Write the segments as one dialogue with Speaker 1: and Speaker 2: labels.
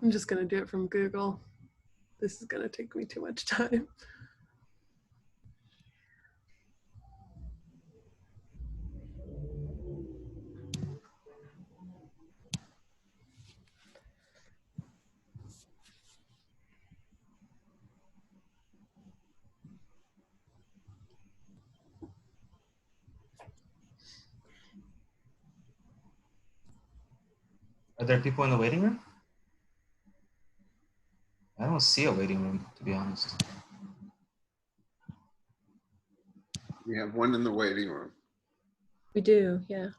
Speaker 1: I'm just going to do it from Google. This is going to take me too much time.
Speaker 2: Are there people in the waiting room? I don't see a waiting room, to be honest.
Speaker 3: We have one in the waiting room.
Speaker 1: We do, yeah.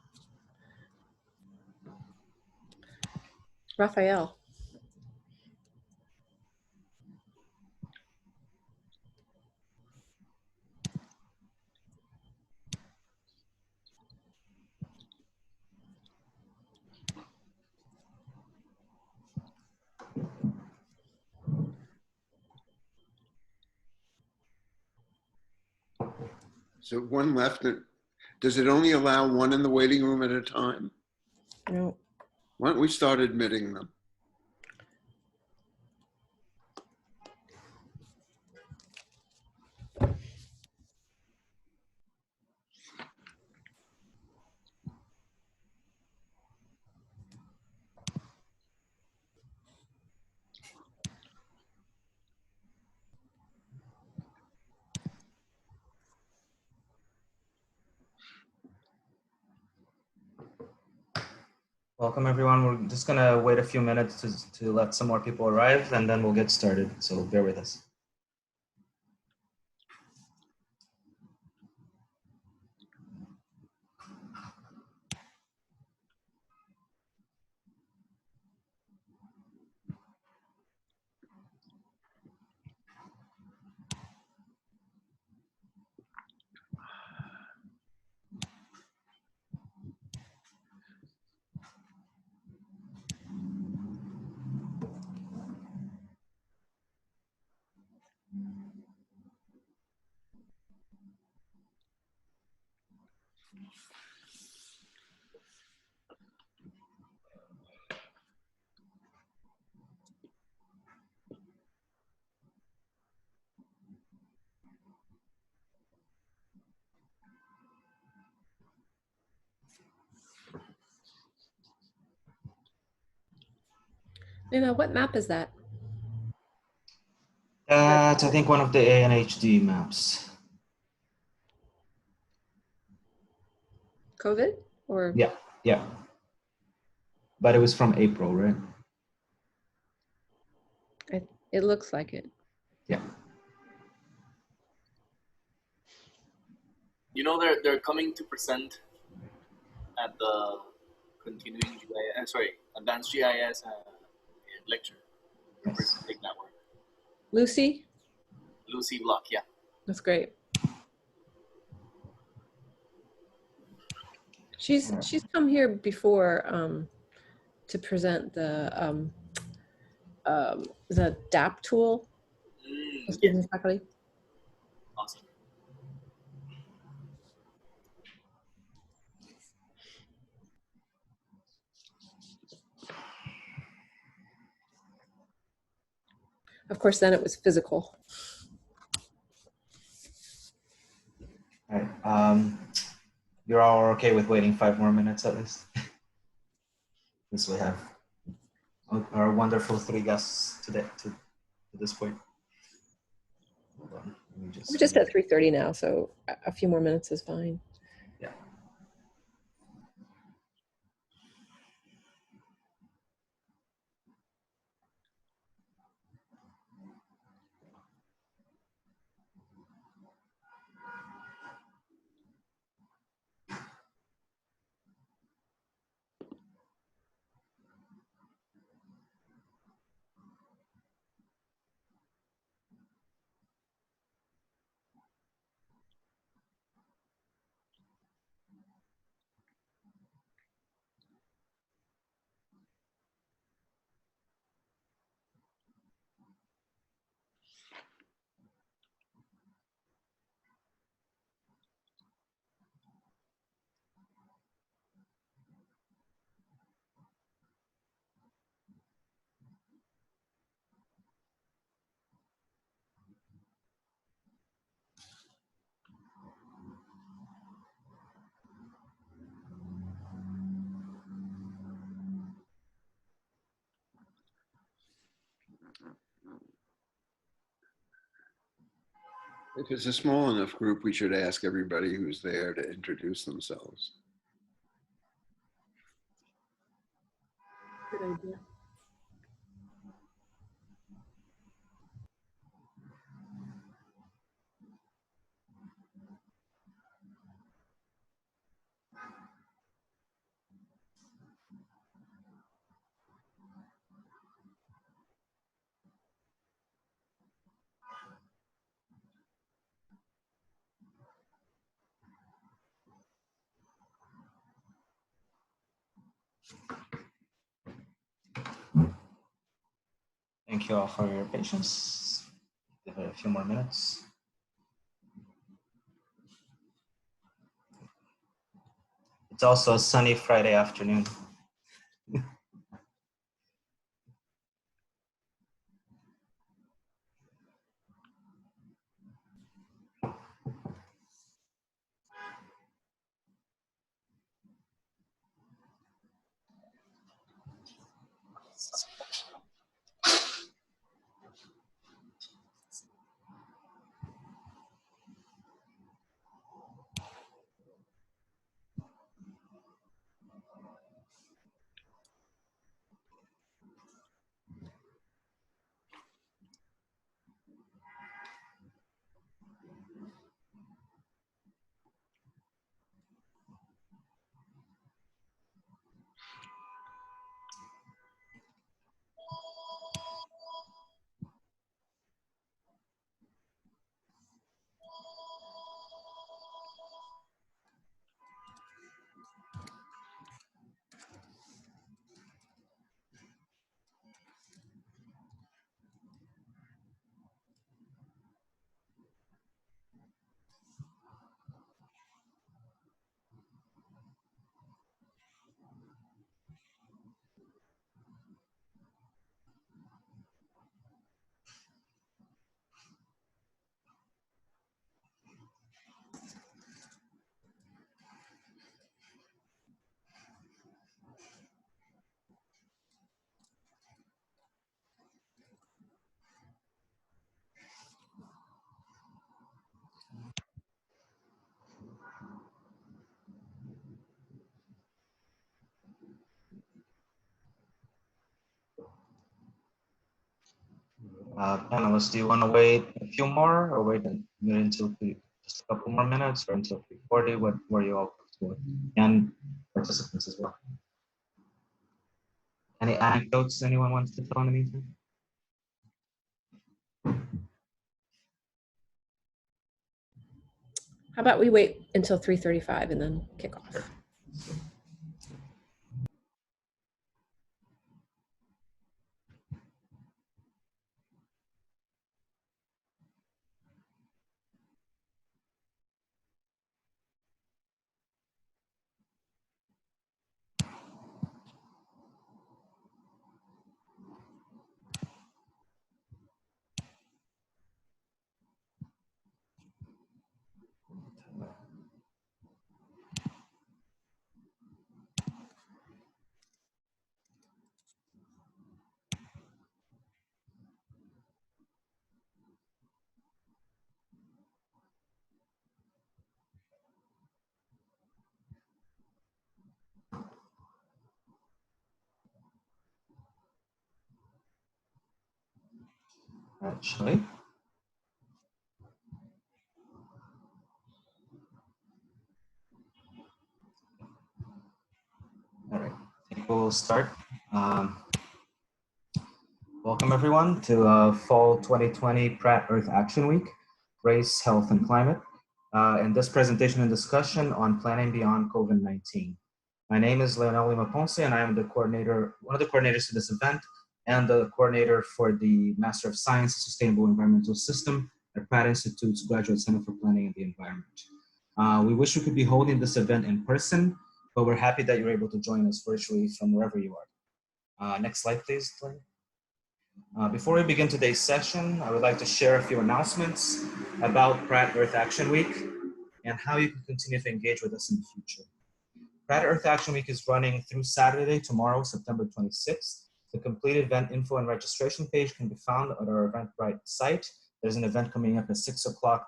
Speaker 1: Raphael.
Speaker 3: So one left. Does it only allow one in the waiting room at a time?
Speaker 1: No.
Speaker 3: Why don't we start admitting them?
Speaker 2: Welcome everyone. We're just gonna wait a few minutes to let some more people arrive and then we'll get started. So bear with us.
Speaker 1: Lena, what map is that?
Speaker 2: That's, I think, one of the ANHD maps.
Speaker 1: COVID or?
Speaker 2: Yeah, yeah. But it was from April, right?
Speaker 1: It looks like it.
Speaker 2: Yeah.
Speaker 4: You know they're coming to present at the continuing GIS, advanced GIS lecture.
Speaker 2: Yes.
Speaker 4: Big network.
Speaker 1: Lucy?
Speaker 4: Lucy Block, yeah.
Speaker 1: That's great. She's come here before to present the DAP tool.
Speaker 4: Yeah.
Speaker 1: Faculty.
Speaker 4: Awesome.
Speaker 1: Of course, then it was physical.
Speaker 2: All right. You're all okay with waiting 5 more minutes at least? Since we have our wonderful 3 guests today to this point. Hold on.
Speaker 1: We're just at 3:30 now, so a few more minutes is fine.
Speaker 2: Yeah.
Speaker 3: If it's a small enough group, we should ask everybody who's there to introduce themselves.
Speaker 1: Good idea.
Speaker 2: Thank you all for your patience. Give it a few more minutes. It's also a sunny Friday afternoon. Panelists, do you want to wait a few more or wait until just a couple more minutes or until 3:40? What were you all with? And participants as well. Any anecdotes anyone wants to tell in the meantime?
Speaker 5: How about we wait until 3:35 and then kick off?
Speaker 2: Actually. All right, I think we'll start. Welcome everyone to Fall 2020 Pratt Earth Action Week, Race, Health, and Climate, and this presentation and discussion on planning beyond COVID-19. My name is Leonel Lima Ponce, and I am the coordinator, one of the coordinators for this event, and the coordinator for the Master of Science Sustainable Environmental System at Pratt Institute's Graduate Center for Planning and the Environment. We wish we could be holding this event in person, but we're happy that you're able to join us virtually from wherever you are. Next slide, please, Claire. Before we begin today's session, I would like to share a few announcements about Pratt Earth Action Week and how you can continue to engage with us in the future. Pratt Earth Action Week is running through Saturday, tomorrow, September 26th, The complete event info and registration page can be found at our Eventbrite site. There's an event coming up at 6 o'clock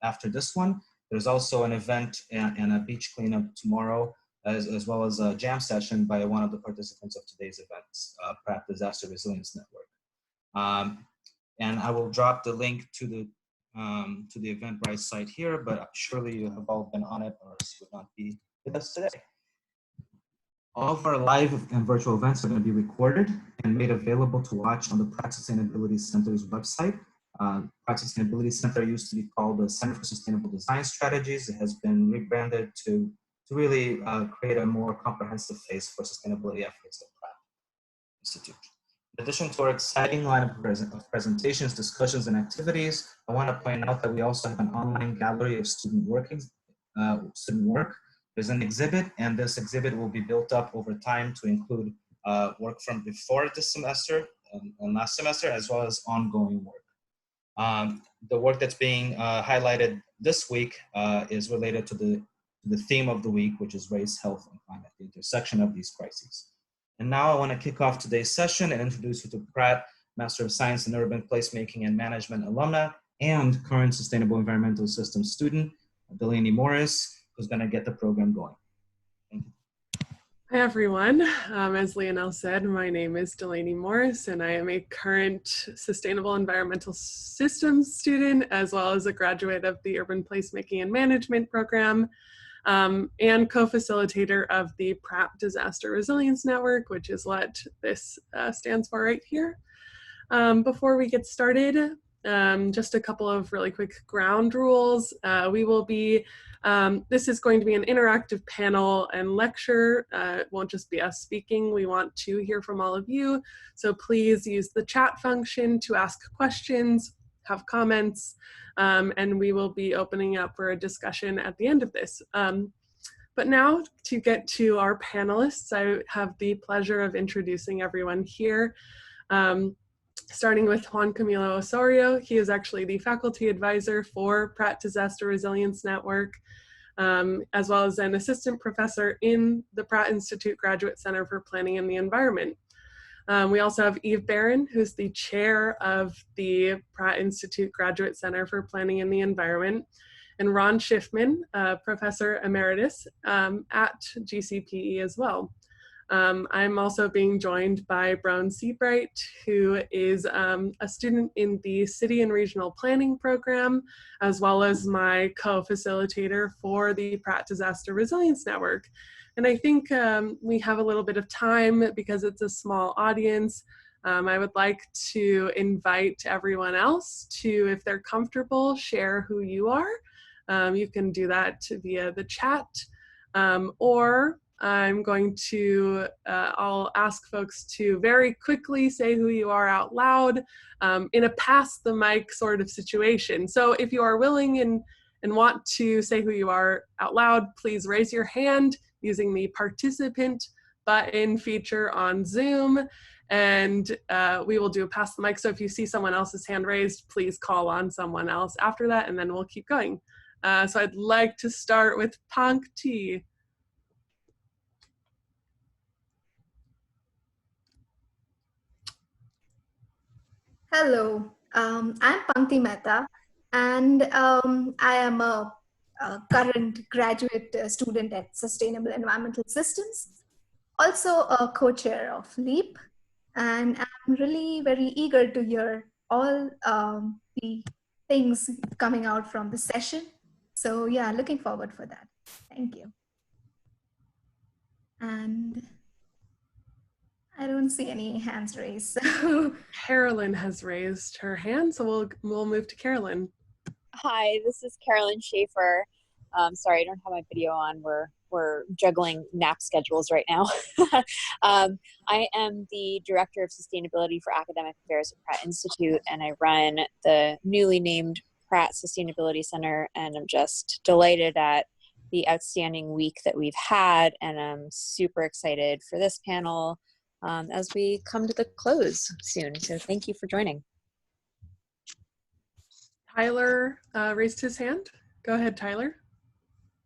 Speaker 2: after this one. There's also an event and a beach cleanup tomorrow, as well as a jam session by one of the participants of today's events, Pratt Disaster Resilience Network. And I will drop the link to the Eventbrite site here, but surely you have all been on it or else you would not be with us today. All of our live and virtual events are going to be recorded and made available to watch on the Pratt Sustainability Center's website. Pratt Sustainability Center used to be called the Center for Sustainable Design Strategies. It has been rebranded to really create a more comprehensive face for sustainability efforts at Pratt Institute. In addition to our exciting lineup of presentations, discussions, and activities, I want to point out that we also have an online gallery of student work. There's an exhibit, and this exhibit will be built up over time to include work from before this semester and last semester, as well as ongoing work. The work that's being highlighted this week is related to the theme of the week, which is race, health, and climate, the intersection of these crises. And now I want to kick off today's session and introduce you to Pratt, Master of Science in Urban Placemaking and Management alumna and current Sustainable Environmental Systems student, Delaney Morris, who's going to get the program going. Thank you.
Speaker 1: Hi, everyone. As Leonel said, my name is Delaney Morris, and I am a current Sustainable Environmental Systems student, as well as a graduate of the Urban Placemaking and Management program, and co-facilitator of the Pratt Disaster Resilience Network, which is what this stands for right here. Before we get started, just a couple of really quick ground rules. We will be this is going to be an interactive panel and lecture. It won't just be us speaking. We want to hear from all of you. So please use the chat function to ask questions, have comments, and we will be opening up for a discussion at the end of this. But now to get to our panelists, I have the pleasure of introducing everyone here. Starting with Juan Camilo Osorio. He is actually the faculty advisor for Pratt Disaster Resilience Network, as well as an assistant professor in the Pratt Institute Graduate Center for Planning and the Environment. We also have Eve Barron, who's the chair of the Pratt Institute Graduate Center for Planning and the Environment, and Ron Schiffman, professor emeritus at GCPE as well. I'm also being joined by Brown Seabright, who is a student in the City and Regional Planning program, as well as my co-facilitator for the Pratt Disaster Resilience Network. And I think we have a little bit of time because it's a small audience. I would like to invite everyone else to, if they're comfortable, share who you are. You can do that via the chat, or I'm going to, I'll ask folks to very quickly say who you are out loud in a pass the mic sort of situation. So if you are willing and want to say who you are out loud, please raise your hand using the participant button feature on Zoom, and we will do a pass the mic. So if you see someone else's hand raised, please call on someone else after that, and then we'll keep going. So I'd like to start with Pankti.
Speaker 6: Hello, I'm Pankti Mehta, and I am a current graduate student at Sustainable Environmental Systems, also a co-chair of LEAP, and I'm really very eager to hear all the things coming out from the session. So yeah, looking forward for that. Thank you. And I don't see any hands raised. So.
Speaker 1: Carolyn has raised her hand, so we'll move to Carolyn.
Speaker 7: Hi, this is Carolyn Schaefer. Sorry, I don't have my video on. We're juggling nap schedules right now. I am the Director of Sustainability for Academic Affairs at Pratt Institute, and I run the newly named Pratt Sustainability Center, and I'm just delighted at the outstanding week that we've had, and I'm super excited for this panel as we come to the close soon. So thank you for joining.
Speaker 1: Tyler raised his hand. Go ahead, Tyler.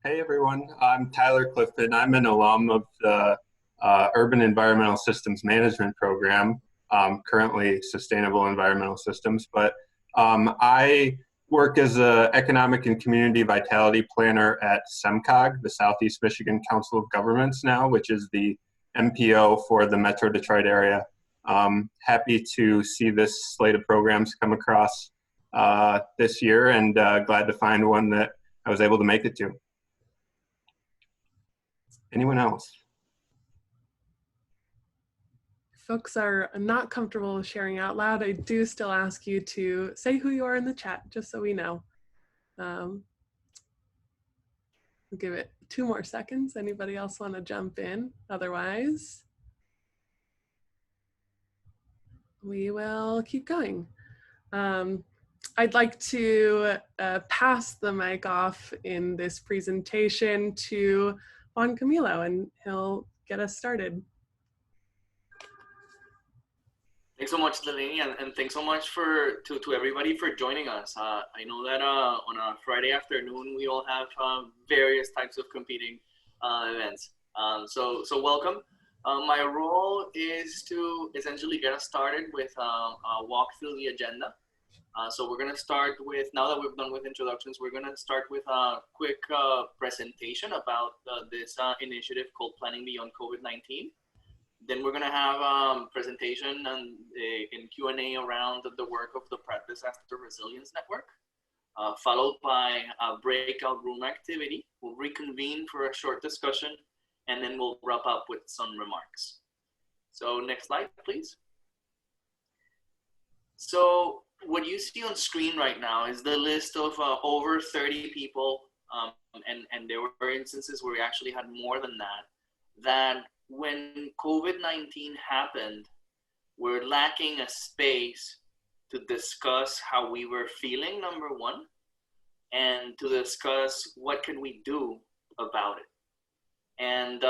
Speaker 8: Hey everyone, I'm Tyler Clifton. I'm an alum of the urban environmental systems management program, currently sustainable environmental systems. But I work as an economic and community vitality planner at SEMCOG, the Southeast Michigan Council of Governments now, which is the MPO for the Metro Detroit area. Happy to see this slate of programs come across this year, and glad to find one that I was able to make it to. Anyone else?
Speaker 1: Folks are not comfortable sharing out loud, I do still ask you to say who you are in the chat, just so we know. We'll give it 2 more seconds. Anybody else want to jump in? Otherwise, we will keep going. I'd like to pass the mic off in this presentation to Juan Camilo, and he'll get us started.
Speaker 4: Thanks so much, Delaney, and thanks so much to everybody for joining us. I know that on a Friday afternoon, we all have various types of competing events. So welcome. My role is to essentially get us started with a walk through the agenda. So we're going to start with, now that we've done with introductions, we're going to start with a quick presentation about this initiative called Planning Beyond COVID-19. Then we're going to have a presentation and in Q&A around the work of the Pratt Disaster Resilience Network, followed by a breakout room activity. We'll reconvene for a short discussion, and then we'll wrap up with some remarks. So next slide, please. So what you see on screen right now is the list of over 30 people, and there were instances where we actually had more than that when COVID-19 happened, we're lacking a space to discuss how we were feeling, number one, and to discuss what can we do about it. And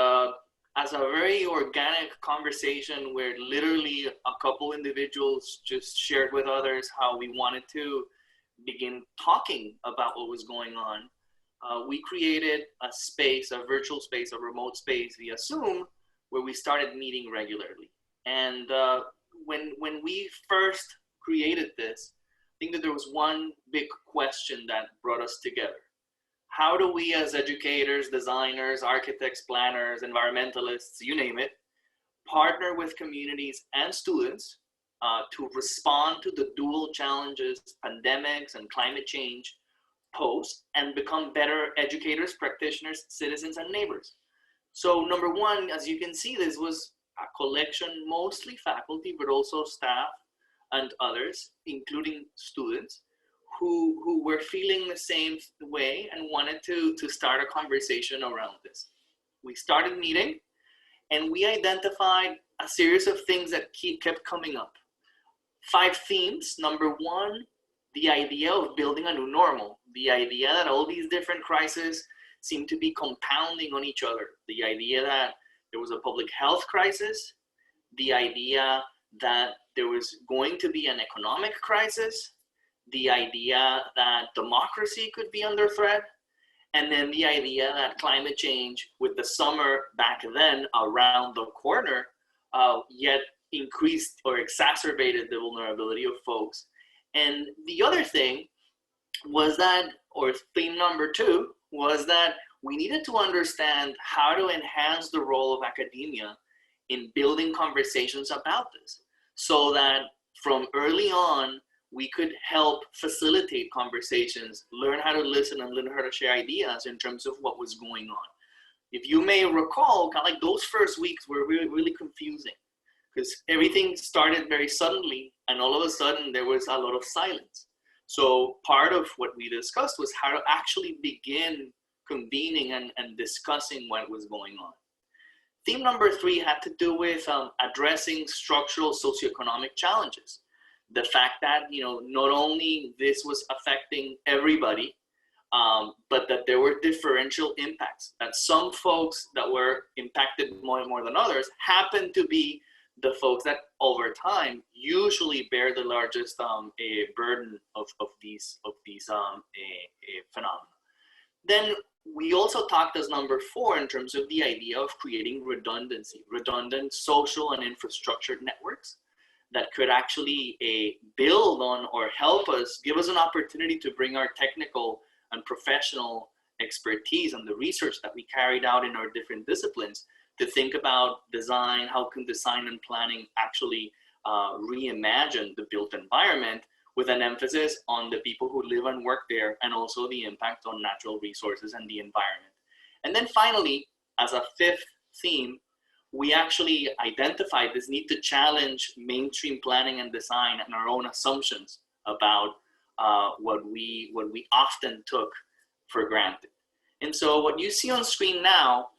Speaker 4: as a very organic conversation where literally a couple individuals just shared with others how we wanted to begin talking about what was going on, we created a space, a virtual space, a remote space via Zoom, where we started meeting regularly. And when we first created this, I think that there was one big question that brought us together. How do we as educators, designers, architects, planners, environmentalists, you name it, partner with communities and students to respond to the dual challenges pandemics and climate change pose and become better educators, practitioners, citizens, and neighbors? So number one, as you can see, this was a collection, mostly faculty, but also staff and others, including students, who were feeling the same way and wanted to start a conversation around this. We started meeting, and we identified a series of things that kept coming up. 5 themes. Number one, the idea of building a new normal, the idea that all these different crises seem to be compounding on each other. The idea that there was a public health crisis, the idea that there was going to be an economic crisis, the idea that democracy could be under threat, and then the idea that climate change, with the summer back then around the corner, yet increased or exacerbated the vulnerability of folks. And the other thing was that, or theme number 2, was that we needed to understand how to enhance the role of academia in building conversations about this, so that from early on, we could help facilitate conversations, learn how to listen and learn how to share ideas in terms of what was going on. If you may recall, kind of like those first weeks were really, really confusing because everything started very suddenly and all of a sudden there was a lot of silence. So part of what we discussed was how to actually begin convening and discussing what was going on. Theme number 3 had to do with addressing structural socioeconomic challenges. The fact that, not only this was affecting everybody, but that there were differential impacts, that some folks that were impacted more than others happened to be the folks that over time usually bear the largest burden of these phenomena. Then we also talked as number 4 in terms of the idea of creating redundancy, redundant social and infrastructure networks that could actually build on or help us, give us an opportunity to bring our technical and professional expertise and the research that we carried out in our different disciplines to think about design, how can design and planning actually reimagine the built environment, with an emphasis on the people who live and work there, and also the impact on natural resources and the environment. And then finally, as a 5th theme, we actually identified this need to challenge mainstream planning and design and our own assumptions about what we often took for granted. And so what you see on screen now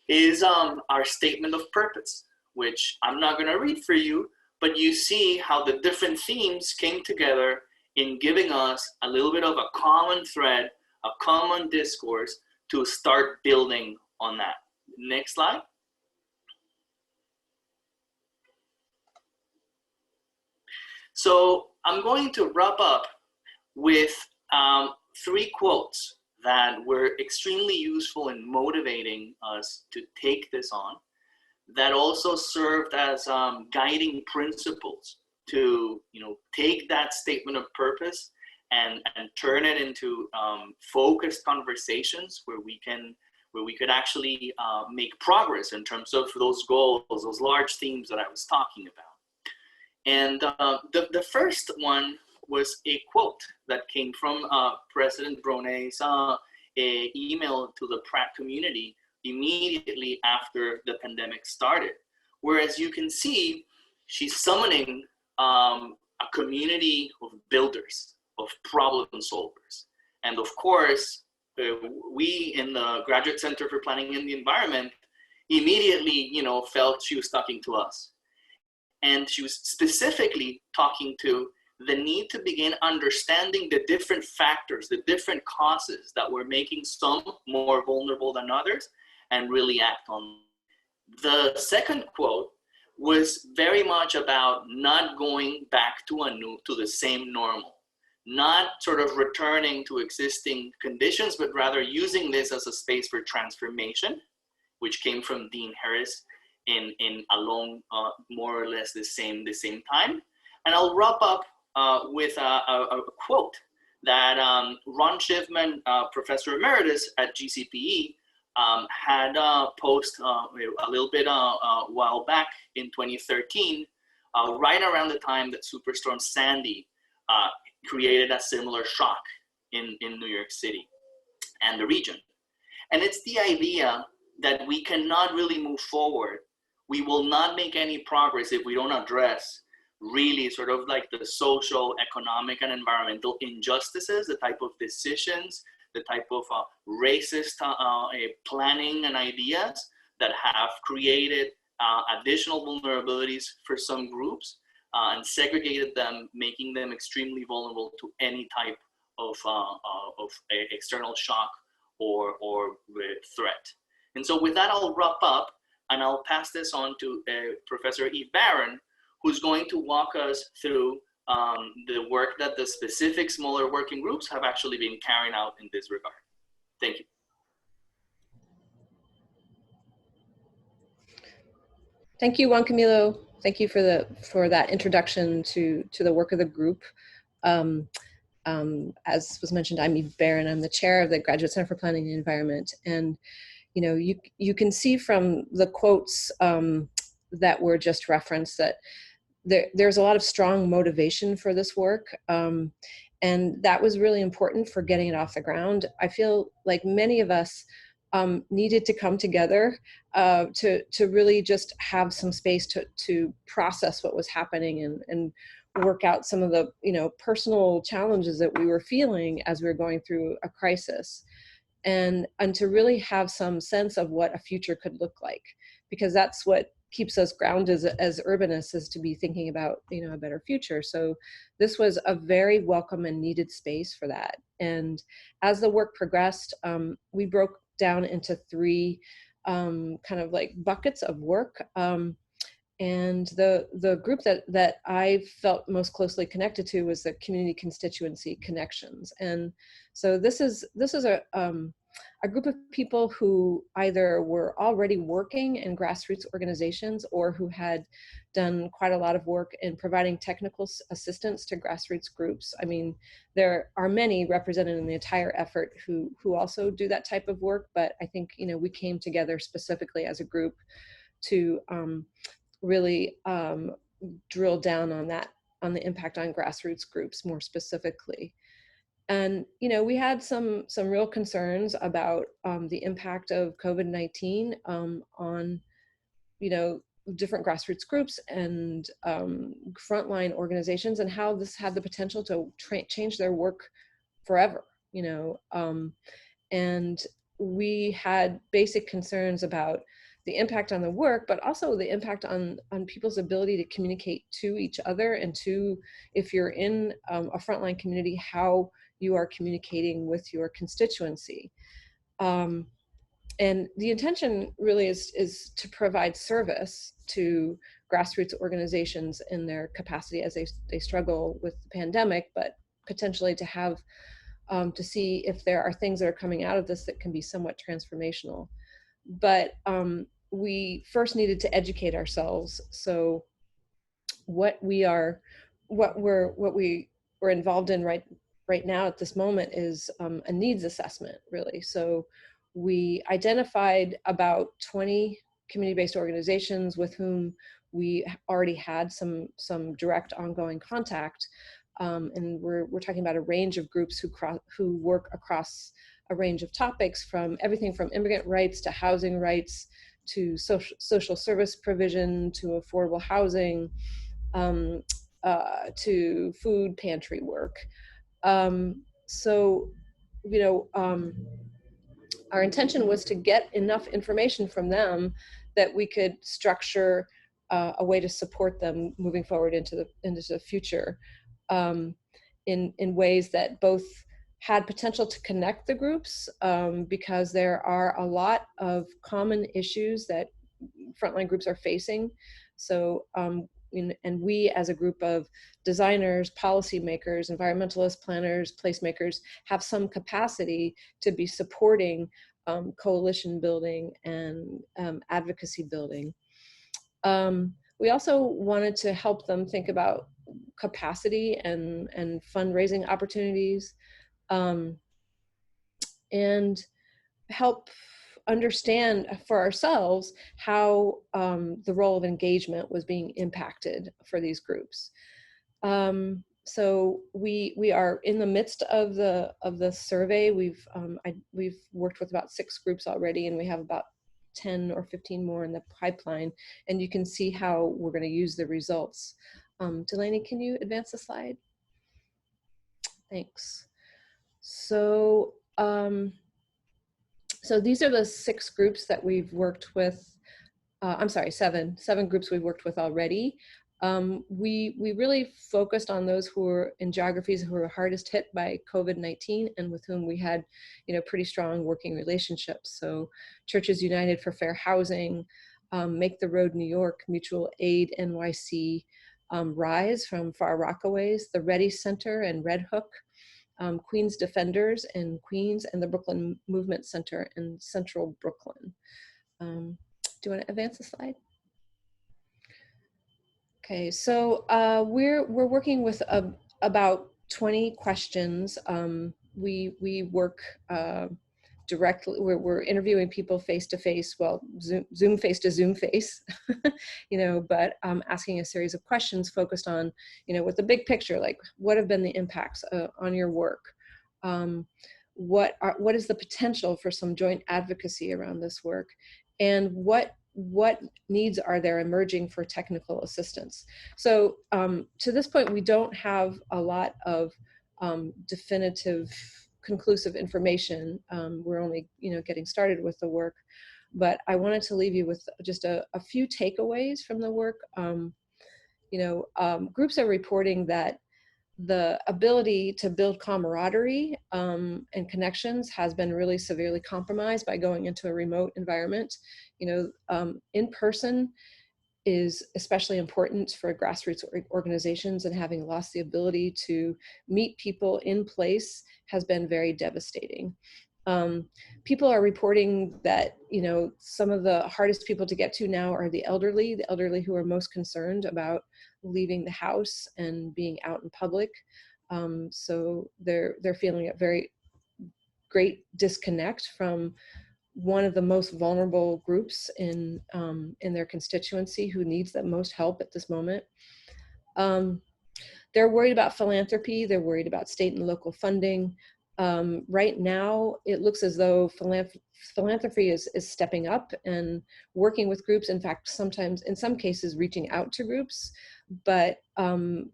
Speaker 4: is our statement of purpose, which I'm not going to read for you, but you see how the different themes came together in giving us a little bit of a common thread, a common discourse to start building on that. Next slide. So I'm going to wrap up with 3 quotes that were extremely useful in motivating us to take this on, that also served as guiding principles to, take that statement of purpose and turn it into focused conversations where we could actually make progress in terms of those goals, those large themes that I was talking about. And the first one was a quote that came from President Bronet's email to the Pratt community immediately after the pandemic started. Whereas you can see, she's summoning a community of builders, of problem solvers. And of course, we in the Graduate Center for Planning and the Environment immediately, felt she was talking to us. And she was specifically talking to the need to begin understanding the different factors, the different causes that were making some more vulnerable than others, and really act on. The second quote was very much about not going back to the same normal, not sort of returning to existing conditions, but rather using this as a space for transformation, which came from Dean Harris in along more or less the same time. And I'll wrap up with a quote that Ron Schiffman, Professor Emeritus at GCPE, had posted a little bit a while back in 2013, right around the time that Superstorm Sandy created a similar shock in New York City and the region. And it's the idea that we cannot really move forward. We will not make any progress if we don't address really sort of like the social, economic, and environmental injustices, the type of decisions, the type of racist planning and ideas that have created additional vulnerabilities for some groups and segregated them, making them extremely vulnerable to any type of external shock or threat. And so with that, I'll wrap up and I'll pass this on to Professor Eve Barron, who's going to walk us through the work that the specific smaller working groups have actually been carrying out in this regard. Thank you.
Speaker 5: Thank you, Juan Camilo. Thank you for that introduction to the work of the group. As was mentioned, I'm Eve Barron. I'm the chair of the Graduate Center for Planning and Environment. And you can see from the quotes that were just referenced that there's a lot of strong motivation for this work. And that was really important for getting it off the ground. I feel like many of us needed to come together to really just have some space to process what was happening and work out some of the personal challenges that we were feeling as we were going through a crisis, and to really have some sense of what a future could look like, because that's what keeps us grounded as urbanists, is to be thinking about a better future. So this was a very welcome and needed space for that. And as the work progressed, we broke down into 3 kind of like buckets of work. And the group that I felt most closely connected to was the community constituency connections. And so this is a group of people who either were already working in grassroots organizations or who had done quite a lot of work in providing technical assistance to grassroots groups. I mean, there are many represented in the entire effort who also do that type of work, but I think, you know, we came together specifically as a group to really drill down on that, on the impact on grassroots groups more specifically. And, you know, we had some real concerns about the impact of COVID-19 on, you know, different grassroots groups and frontline organizations, and how this had the potential to change their work forever, you know. And we had basic concerns about the impact on the work, but also the impact on people's ability to communicate to each other, and to, if you're in a frontline community, how you are communicating with your constituency. And the intention really is to provide service to grassroots organizations in their capacity as they struggle with the pandemic, but potentially to have, to see if there are things that are coming out of this that can be somewhat transformational. But we first needed to educate ourselves. So what we were involved in right now at this moment is a needs assessment, really. So we identified about 20 community-based organizations with whom we already had some direct ongoing contact. And we're talking about a range of groups who work across a range of topics, from everything from immigrant rights to housing rights, to social service provision, to affordable housing, to food pantry work. So, you know, our intention was to get enough information from them that we could structure a way to support them moving forward into the future, in ways that both had potential to connect the groups, because there are a lot of common issues that frontline groups are facing. So, and we as a group of designers, policymakers, environmentalists, planners, placemakers have some capacity to be supporting coalition building and advocacy building. We also wanted to help them think about capacity and fundraising opportunities, and help understand for ourselves how the role of engagement was being impacted for these groups. So we are in the midst of the survey. We've worked with about 6 groups already, and we have about 10 or 15 more in the pipeline, and you can see how we're going to use the results. Delaney, can you advance the slide? Thanks. So, so these are the 6 groups that we've worked with. I'm sorry, 7 groups we've worked with already. We really focused on those who were in geographies who were hardest hit by COVID-19, and with whom we had, you know, pretty strong working relationships. So Churches United for Fair Housing, Make the Road New York, Mutual Aid NYC, RISE from Far Rockaways, the Ready Center and Red Hook, Queens Defenders in Queens, and the Brooklyn Movement Center in Central Brooklyn. Do you want to advance the slide? Okay, so we're working with about 20 questions. We work directly. We're interviewing people face to face, well, Zoom face to Zoom face, you know, but asking a series of questions focused on, you know, with the big picture, like what have been the impacts on your work? What is the potential for some joint advocacy around this work? And what needs are there emerging for technical assistance? So to this point, we don't have a lot of definitive, conclusive information. We're only, you know, getting started with the work, but I wanted to leave you with just a few takeaways from the work. You know, groups are reporting that the ability to build camaraderie and connections has been really severely compromised by going into a remote environment. You know, in person, is especially important for grassroots organizations, and having lost the ability to meet people in place has been very devastating. People are reporting that, you know, some of the hardest people to get to now are the elderly who are most concerned about leaving the house and being out in public. So they're feeling a very great disconnect from one of the most vulnerable groups in their constituency who needs the most help at this moment. They're worried about philanthropy. They're worried about state and local funding. Right now, it looks as though philanthropy is stepping up and working with groups. In fact, sometimes, in some cases, reaching out to groups. But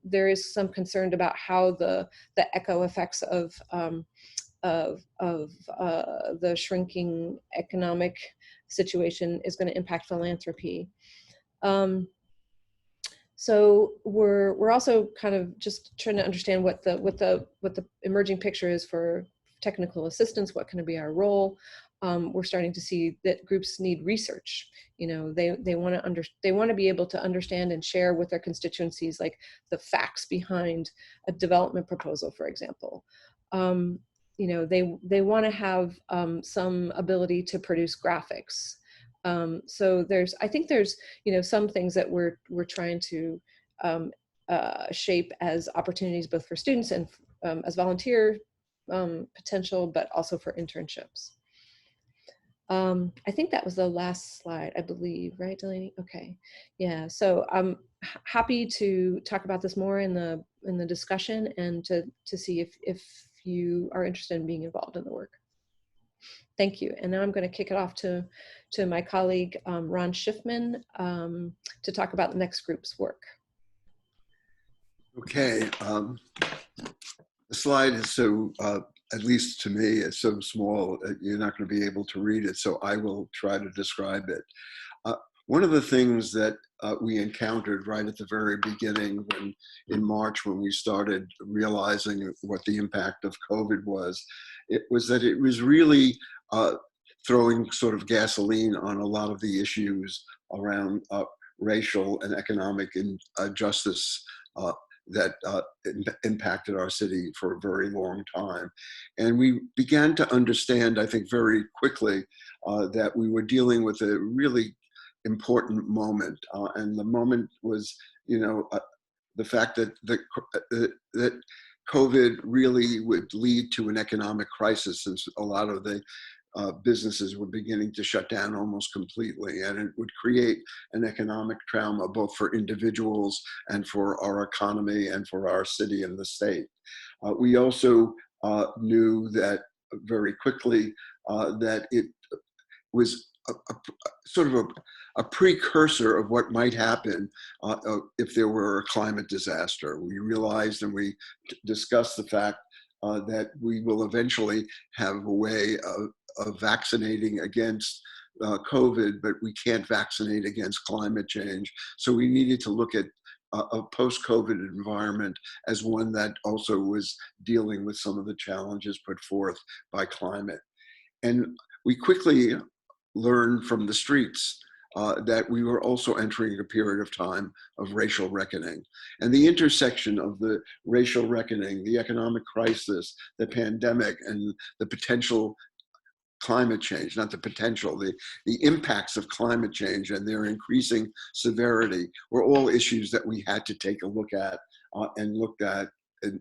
Speaker 5: there is some concern about how the echo effects of the shrinking economic situation is going to impact philanthropy. So we're also kind of just trying to understand what the emerging picture is for technical assistance. What can be our role? We're starting to see that groups need research. You know, they want to be able to understand and share with their constituencies, like the facts behind a development proposal, for example. You know, they want to have some ability to produce graphics. So I think there's, you know, some things that we're trying to shape as opportunities both for students and as volunteer potential, but also for internships. I think that was the last slide, I believe, right, Delaney? Okay, yeah. So I'm happy to talk about this more in the discussion, and to see if you are interested in being involved in the work. Thank you. And now I'm going to kick it off to my colleague, Ron Schiffman, to talk about the next group's work.
Speaker 3: Okay. The slide is so, at least to me, it's so small, you're not going to be able to read it, so I will try to describe it. One of the things that we encountered right at the very beginning, in March, when we started realizing what the impact of COVID was, it was that it was really throwing sort of gasoline on a lot of the issues around racial and economic injustice that impacted our city for a very long time. And we began to understand, I think, very quickly that we were dealing with a really important moment. And the moment was, you know, the fact that that COVID really would lead to an economic crisis, since a lot of the businesses were beginning to shut down almost completely, and it would create an economic trauma both for individuals and for our economy and for our city and the state. We also knew that very quickly that it was sort of a precursor of what might happen if there were a climate disaster. We realized, and we discussed the fact that we will eventually have a way of vaccinating against COVID, but we can't vaccinate against climate change. So we needed to look at a post-COVID environment as one that also was dealing with some of the challenges put forth by climate. And we quickly learned from the streets that we were also entering a period of time of racial reckoning. And the intersection of the racial reckoning, the economic crisis, the pandemic, and the potential climate change, not the potential, the impacts of climate change and their increasing severity were all issues that we had to take a look at and looked at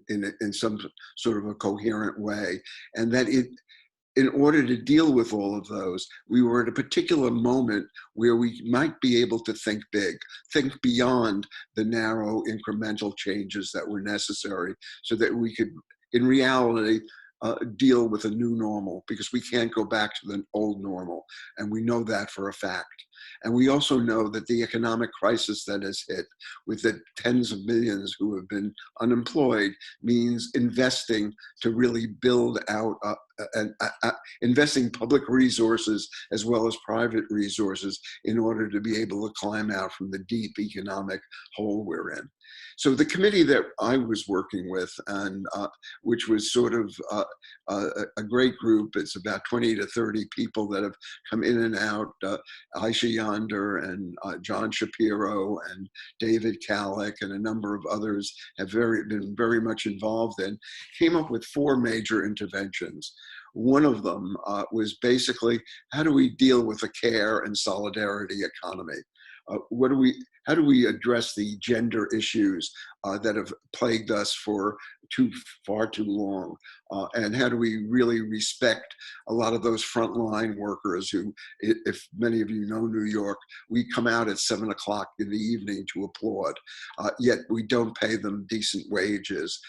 Speaker 3: in some sort of a coherent way. And that in order to deal with all of those, we were at a particular moment where we might be able to think big, think beyond the narrow incremental changes that were necessary, so that we could, in reality, deal with a new normal, because we can't go back to the old normal. And we know that for a fact. And we also know that the economic crisis that has hit, with the tens of millions who have been unemployed, means investing to really build out, investing public resources as well as private resources in order to be able to climb out from the deep economic hole we're in. So the committee that I was working with, and which was sort of a great group, it's about 20 to 30 people that have come in and out. I should Natasha Yonder and John Shapiro and David Kalick and a number of others have been very much involved in, came up with 4 major interventions. One of them was basically, how do we deal with the care and solidarity economy? How do we address the gender issues that have plagued us for far too long? And how do we really respect a lot of those frontline workers who, if many of you know New York, we come out at 7 o'clock in the evening to applaud, yet we don't pay them decent wages.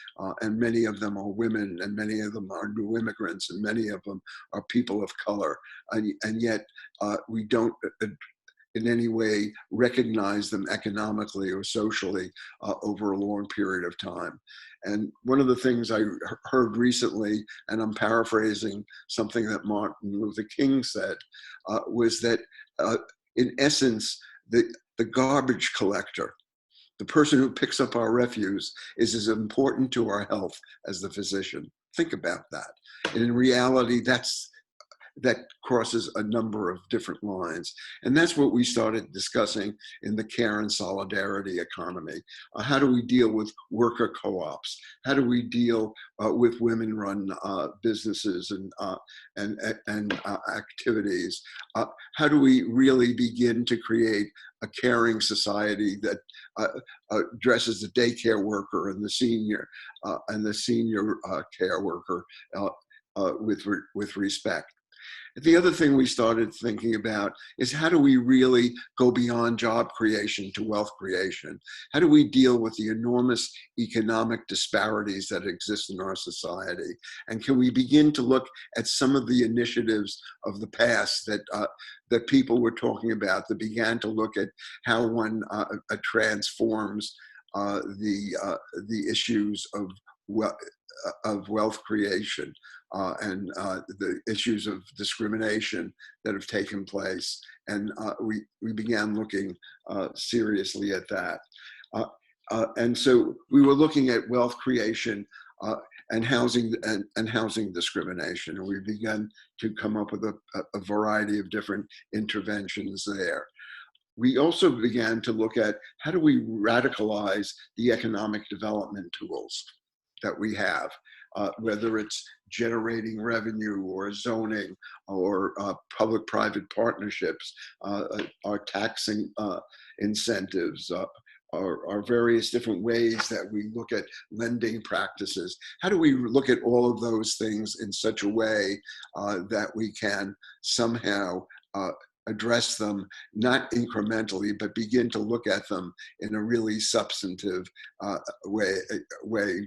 Speaker 3: And many of them are women, and many of them are new immigrants, and many of them are people of color. And yet we don't in any way recognize them economically or socially over a long period of time. And one of the things I heard recently, and I'm paraphrasing something that Martin Luther King said, was that in essence, the garbage collector, the person who picks up our refuse, is as important to our health as the physician. Think about that. And in reality, that crosses a number of different lines. And that's what we started discussing in the care and solidarity economy. How do we deal with worker co-ops? How do we deal with women-run businesses and activities? How do we really begin to create a caring society that addresses the daycare worker and the senior care worker with respect? The other thing we started thinking about is, how do we really go beyond job creation to wealth creation? How do we deal with the enormous economic disparities that exist in our society? And can we begin to look at some of the initiatives of the past that people were talking about, that began to look at how one transforms the issues of wealth creation and the issues of discrimination that have taken place. And we began looking seriously at that. And so we were looking at wealth creation and housing discrimination. And we began to come up with a variety of different interventions there. We also began to look at, how do we radicalize the economic development tools that we have, whether it's generating revenue or zoning or public-private partnerships, our taxing incentives, our various different ways that we look at lending practices. How do we look at all of those things in such a way that we can somehow address them, not incrementally, but begin to look at them in a really substantive way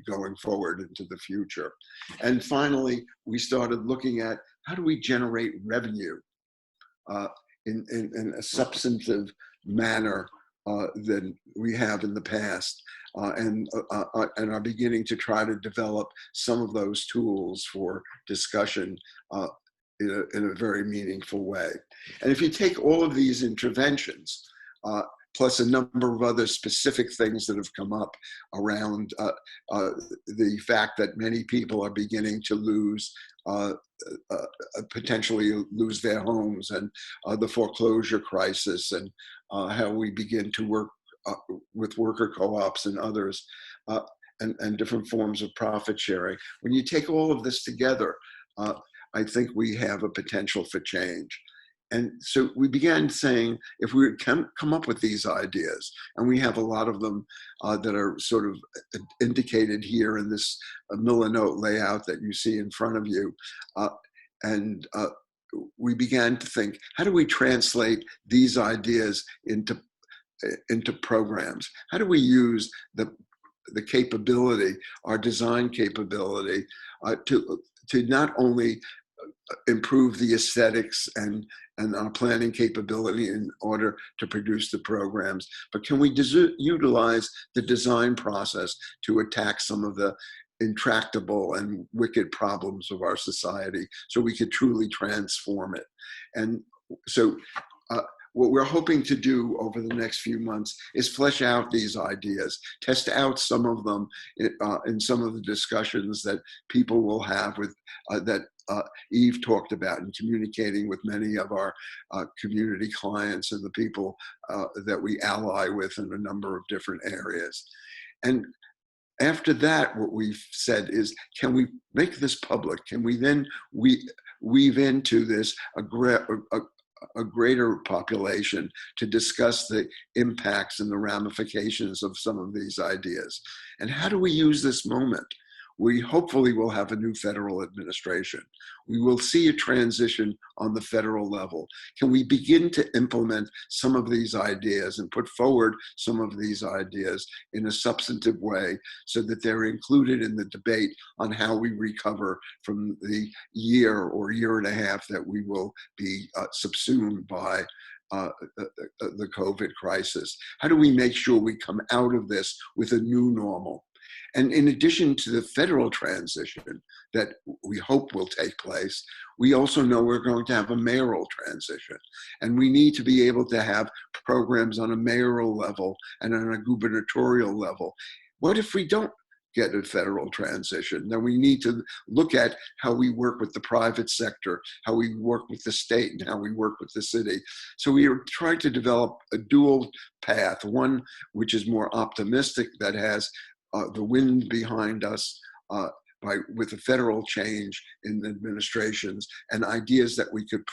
Speaker 3: going forward into the future. And finally, we started looking at, how do we generate revenue in a substantive manner than we have in the past, and are beginning to try to develop some of those tools for discussion in a very meaningful way. And if you take all of these interventions, plus a number of other specific things that have come up around the fact that many people are beginning to lose, potentially lose their homes, and the foreclosure crisis, and how we begin to work with worker co-ops and others, and different forms of profit sharing. When you take all of this together, I think we have a potential for change. And so we began saying, if we can come up with these ideas, and we have a lot of them that are sort of indicated here in this Miller Note layout that you see in front of you, and we began to think, how do we translate these ideas into programs? How do we use the capability, our design capability, to not only improve the aesthetics and our planning capability in order to produce the programs, but can we utilize the design process to attack some of the intractable and wicked problems of our society, so we could truly transform it? And so what we're hoping to do over the next few months is flesh out these ideas, test out some of them in some of the discussions that people will have with that Eve talked about, in communicating with many of our community clients and the people that we ally with in a number of different areas. And after that, what we've said is, can we make this public? Can we then weave into this a greater population to discuss the impacts and the ramifications of some of these ideas? And how do we use this moment? We hopefully will have a new federal administration. We will see a transition on the federal level. Can we begin to implement some of these ideas and put forward some of these ideas in a substantive way so that they're included in the debate on how we recover from the year or year and a half that we will be subsumed by the COVID crisis? How do we make sure we come out of this with a new normal? And in addition to the federal transition that we hope will take place, we also know we're going to have a mayoral transition. And we need to be able to have programs on a mayoral level and on a gubernatorial level. What if we don't get a federal transition? Then we need to look at how we work with the private sector, how we work with the state, and how we work with the city. So we are trying to develop a dual path, one which is more optimistic, that has the wind behind us with the federal change in the administrations and ideas that we could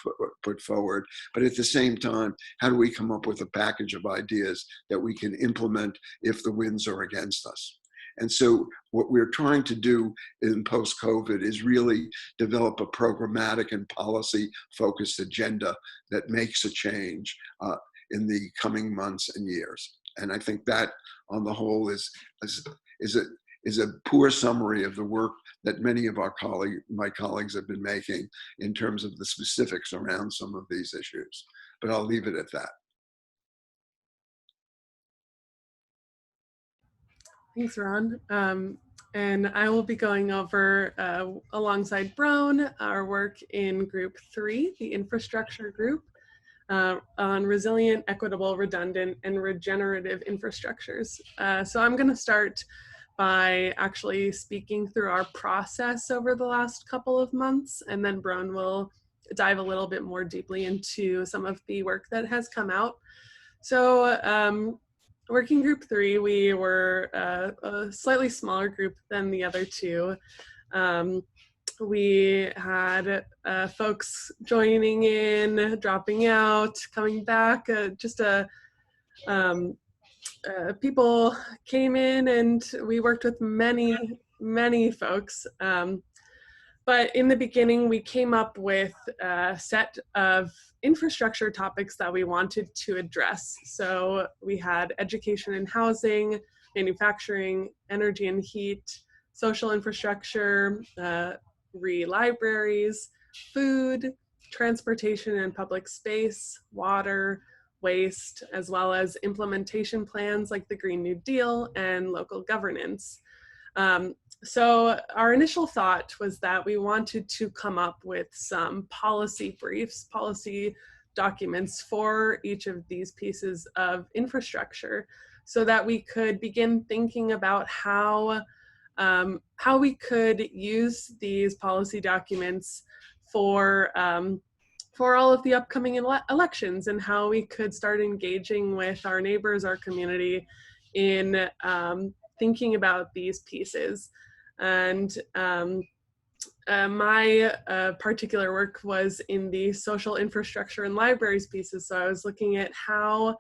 Speaker 3: put forward. But at the same time, how do we come up with a package of ideas that we can implement if the winds are against us? And so what we're trying to do in post-COVID is really develop a programmatic and policy-focused agenda that makes a change in the coming months and years. And I think that, on the whole, is a poor summary of the work that many of my colleagues have been making in terms of the specifics around some of these issues. But I'll leave it at that.
Speaker 1: Thanks, Ron. And I will be going over, alongside Brown, our work in Group 3, the infrastructure group, on resilient, equitable, redundant, and regenerative infrastructures. So I'm going to start by actually speaking through our process over the last couple of months, and then Brown will dive a little bit more deeply into some of the work that has come out. So working Group 3, we were a slightly smaller group than the other two. We had folks joining in, dropping out, coming back. People came in, and we worked with many folks. But in the beginning, we came up with a set of infrastructure topics that we wanted to address. So we had education and housing, manufacturing, energy and heat, social infrastructure, libraries, food, transportation and public space, water, waste, as well as implementation plans like the Green New Deal and local governance. So our initial thought was that we wanted to come up with some policy briefs, policy documents for each of these pieces of infrastructure, so that we could begin thinking about how we could use these policy documents for all of the upcoming elections, and how we could start engaging with our neighbors, our community, in thinking about these pieces. And my particular work was in the social infrastructure and libraries pieces. So I was looking at how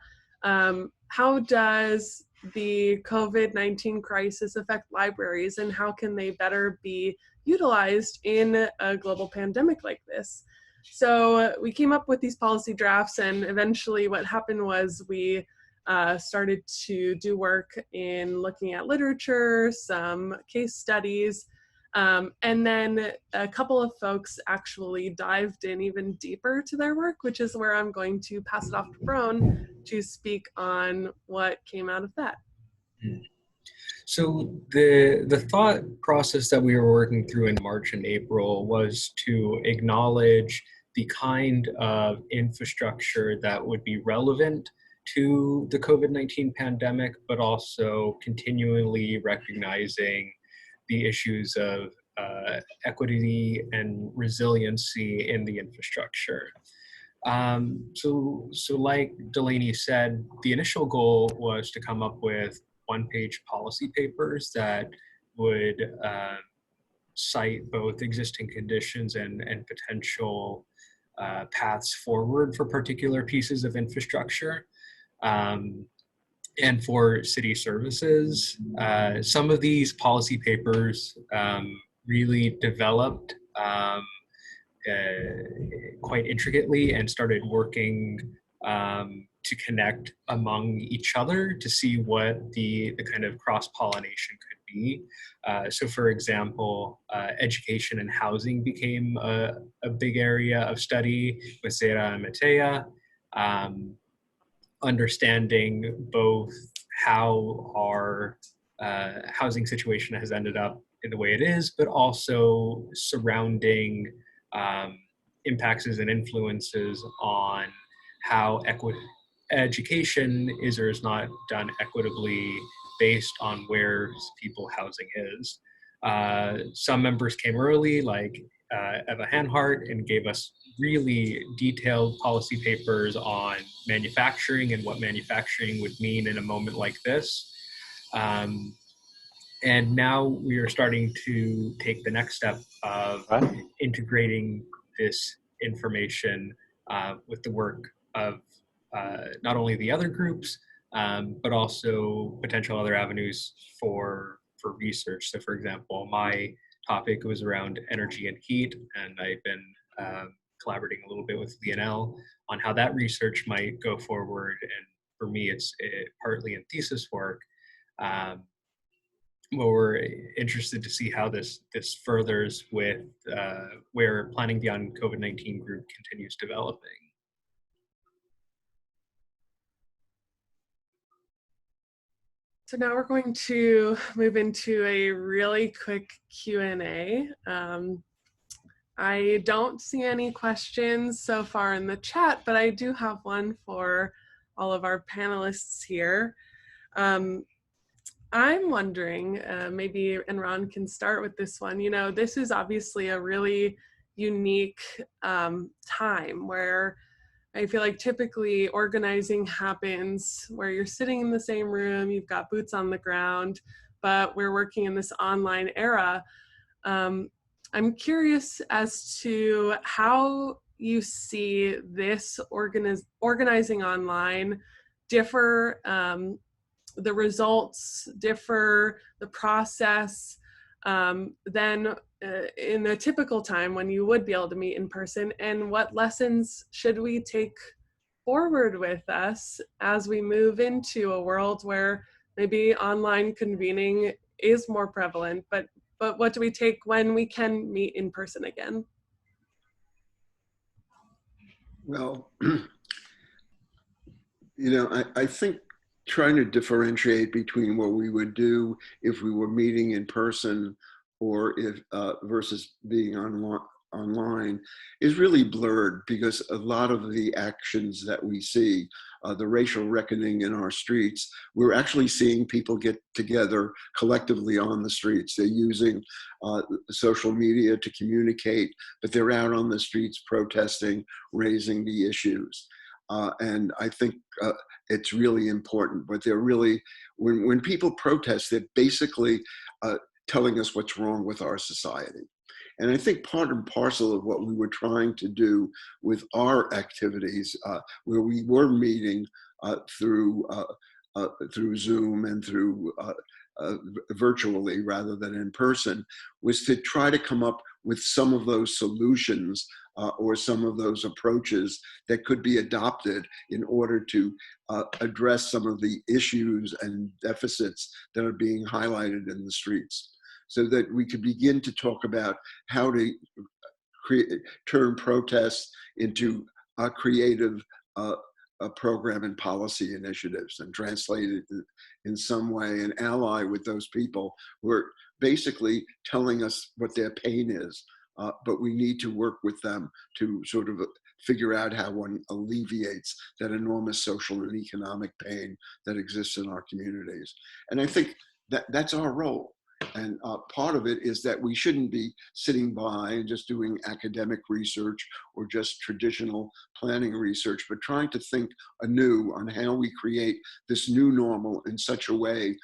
Speaker 1: does the COVID-19 crisis affect libraries, and how can they better be utilized in a global pandemic like this? So we came up with these policy drafts, and eventually what happened was we started to do work in looking at literature, some case studies, and then a couple of folks actually dived in even deeper to their work, which is where I'm going to pass it off to Brown to speak on what came out of that.
Speaker 9: So the thought process that we were working through in March and April was to acknowledge the kind of infrastructure that would be relevant to the COVID-19 pandemic, but also continually recognizing the issues of equity and resiliency in the infrastructure. So like Delaney said, the initial goal was to come up with one-page policy papers that would cite both existing conditions and potential paths forward for particular pieces of infrastructure. And for city services, some of these policy papers really developed quite intricately and started working to connect among each other to see what the kind of cross-pollination could be. So for example, education and housing became a big area of study with Zera and Matea, understanding both how our housing situation has ended up in the way it is, but also surrounding impacts and influences on how education is or is not done equitably based on where people housing is. Some members came early, like Eva Hanhart, and gave us really detailed policy papers on manufacturing and what manufacturing would mean in a moment like this. And now we are starting to take the next step of integrating this information with the work of not only the other groups, but also potential other avenues for research. So for example, my topic was around energy and heat, and I've been collaborating a little bit with LNL on how that research might go forward. And for me, it's partly in thesis work. Well, we're interested to see how this furthers with where Planning Beyond COVID-19 group continues developing.
Speaker 1: So now we're going to move into a really quick Q&A. I don't see any questions so far in the chat, but I do have one for all of our panelists here. I'm wondering, maybe, and Ron can start with this one, you know, this is obviously a really unique time where I feel like typically organizing happens where you're sitting in the same room, you've got boots on the ground, but we're working in this online era. I'm curious as to how you see this organizing online differ, the results differ, the process, than in a typical time when you would be able to meet in person, and what lessons should we take forward with us as we move into a world where maybe online convening is more prevalent, but what do we take when we can meet in person again?
Speaker 3: Well, you know, I think trying to differentiate between what we would do if we were meeting in person or if versus being online is really blurred, because a lot of the actions that we see, the racial reckoning in our streets, we're actually seeing people get together collectively on the streets. They're using social media to communicate, but they're out on the streets protesting, raising the issues. And I think it's really important, but they're really, when people protest, they're basically telling us what's wrong with our society. And I think part and parcel of what we were trying to do with our activities, where we were meeting through Zoom and through virtually rather than in person, was to try to come up with some of those solutions or some of those approaches that could be adopted in order to address some of the issues and deficits that are being highlighted in the streets, so that we could begin to talk about how to turn protests into creative program and policy initiatives, and translate it in some way and ally with those people who are basically telling us what their pain is. But we need to work with them to sort of figure out how one alleviates that enormous social and economic pain that exists in our communities. And I think that that's our role. And part of it is that we shouldn't be sitting by and just doing academic research or just traditional planning research, but trying to think anew on how we create this new normal in such a way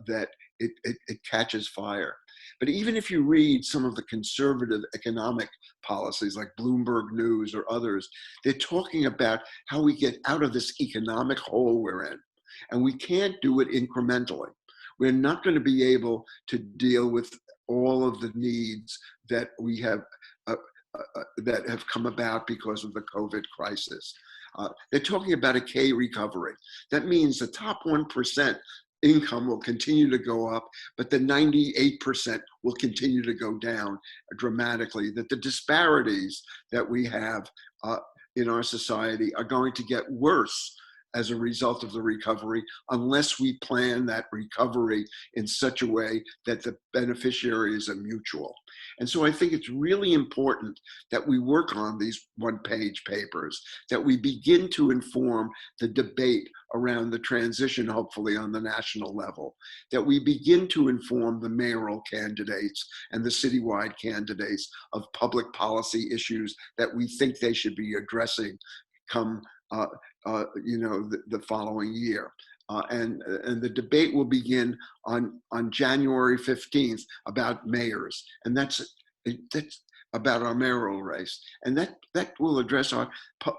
Speaker 3: that it catches fire. But even if you read some of the conservative economic policies like Bloomberg News or others, they're talking about how we get out of this economic hole we're in. And we can't do it incrementally. We're not going to be able to deal with all of the needs that we have that have come about because of the COVID crisis. They're talking about a K recovery. That means the top 1% income will continue to go up, but the 98% will continue to go down dramatically. That the disparities that we have in our society are going to get worse as a result of the recovery, unless we plan that recovery in such a way that the beneficiaries are mutual. And so I think it's really important that we work on these one-page papers, that we begin to inform the debate around the transition, hopefully on the national level, that we begin to inform the mayoral candidates and the citywide candidates of public policy issues that we think they should be addressing come the following year. And the debate will begin on January 15th about mayors. And that's about our mayoral race. And that will address our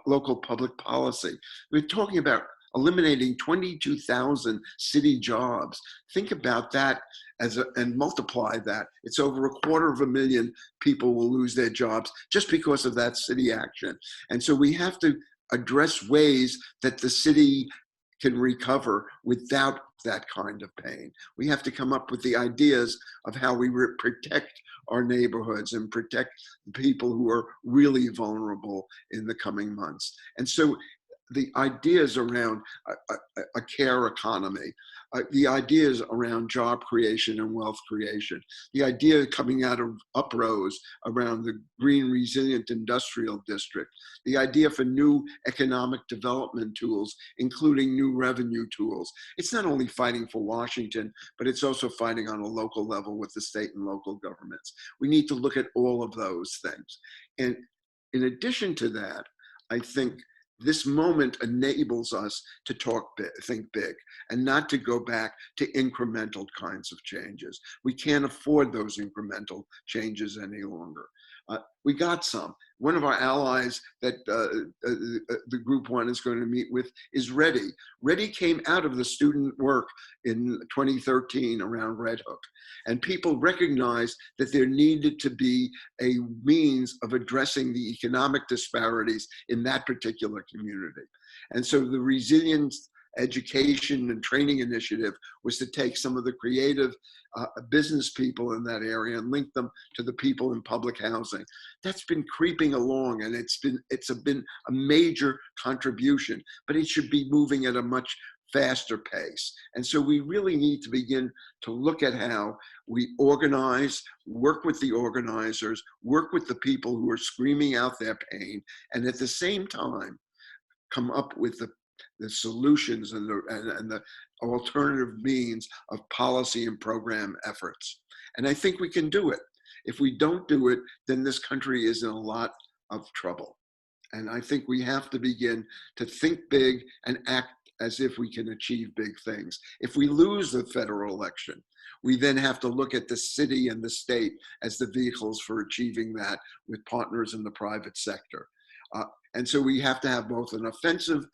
Speaker 3: local public policy. We're talking about eliminating 22,000 city jobs. Think about that and multiply that. It's over 250,000 people will lose their jobs just because of that city action. And so we have to address ways that the city can recover without that kind of pain. We have to come up with the ideas of how we protect our neighborhoods and protect the people who are really vulnerable in the coming months. And so the ideas around a care economy, the ideas around job creation and wealth creation, the idea coming out of UPROS around the green resilient industrial district, the idea for new economic development tools, including new revenue tools. It's not only fighting for Washington, but it's also fighting on a local level with the state and local governments. We need to look at all of those things. And in addition to that, I think this moment enables us to think big, and not to go back to incremental kinds of changes. We can't afford those incremental changes any longer. We got some. One of our allies that the Group 1 is going to meet with is Ready. Ready came out of the student work in 2013 around Red Hook. And people recognized that there needed to be a means of addressing the economic disparities in that particular community. And so the Resilience Education and Training Initiative was to take some of the creative business people in that area and link them to the people in public housing. That's been creeping along, and it's been a major contribution, but it should be moving at a much faster pace. And so we really need to begin to look at how we organize, work with the organizers, work with the people who are screaming out their pain, and at the same time come up with the solutions and the alternative means of policy and program efforts. And I think we can do it. If we don't do it, then this country is in a lot of trouble. And I think we have to begin to think big and act as if we can achieve big things. If we lose the federal election, we then have to look at the city and the state as the vehicles for achieving that with partners in the private sector. And so we have to have both an offensive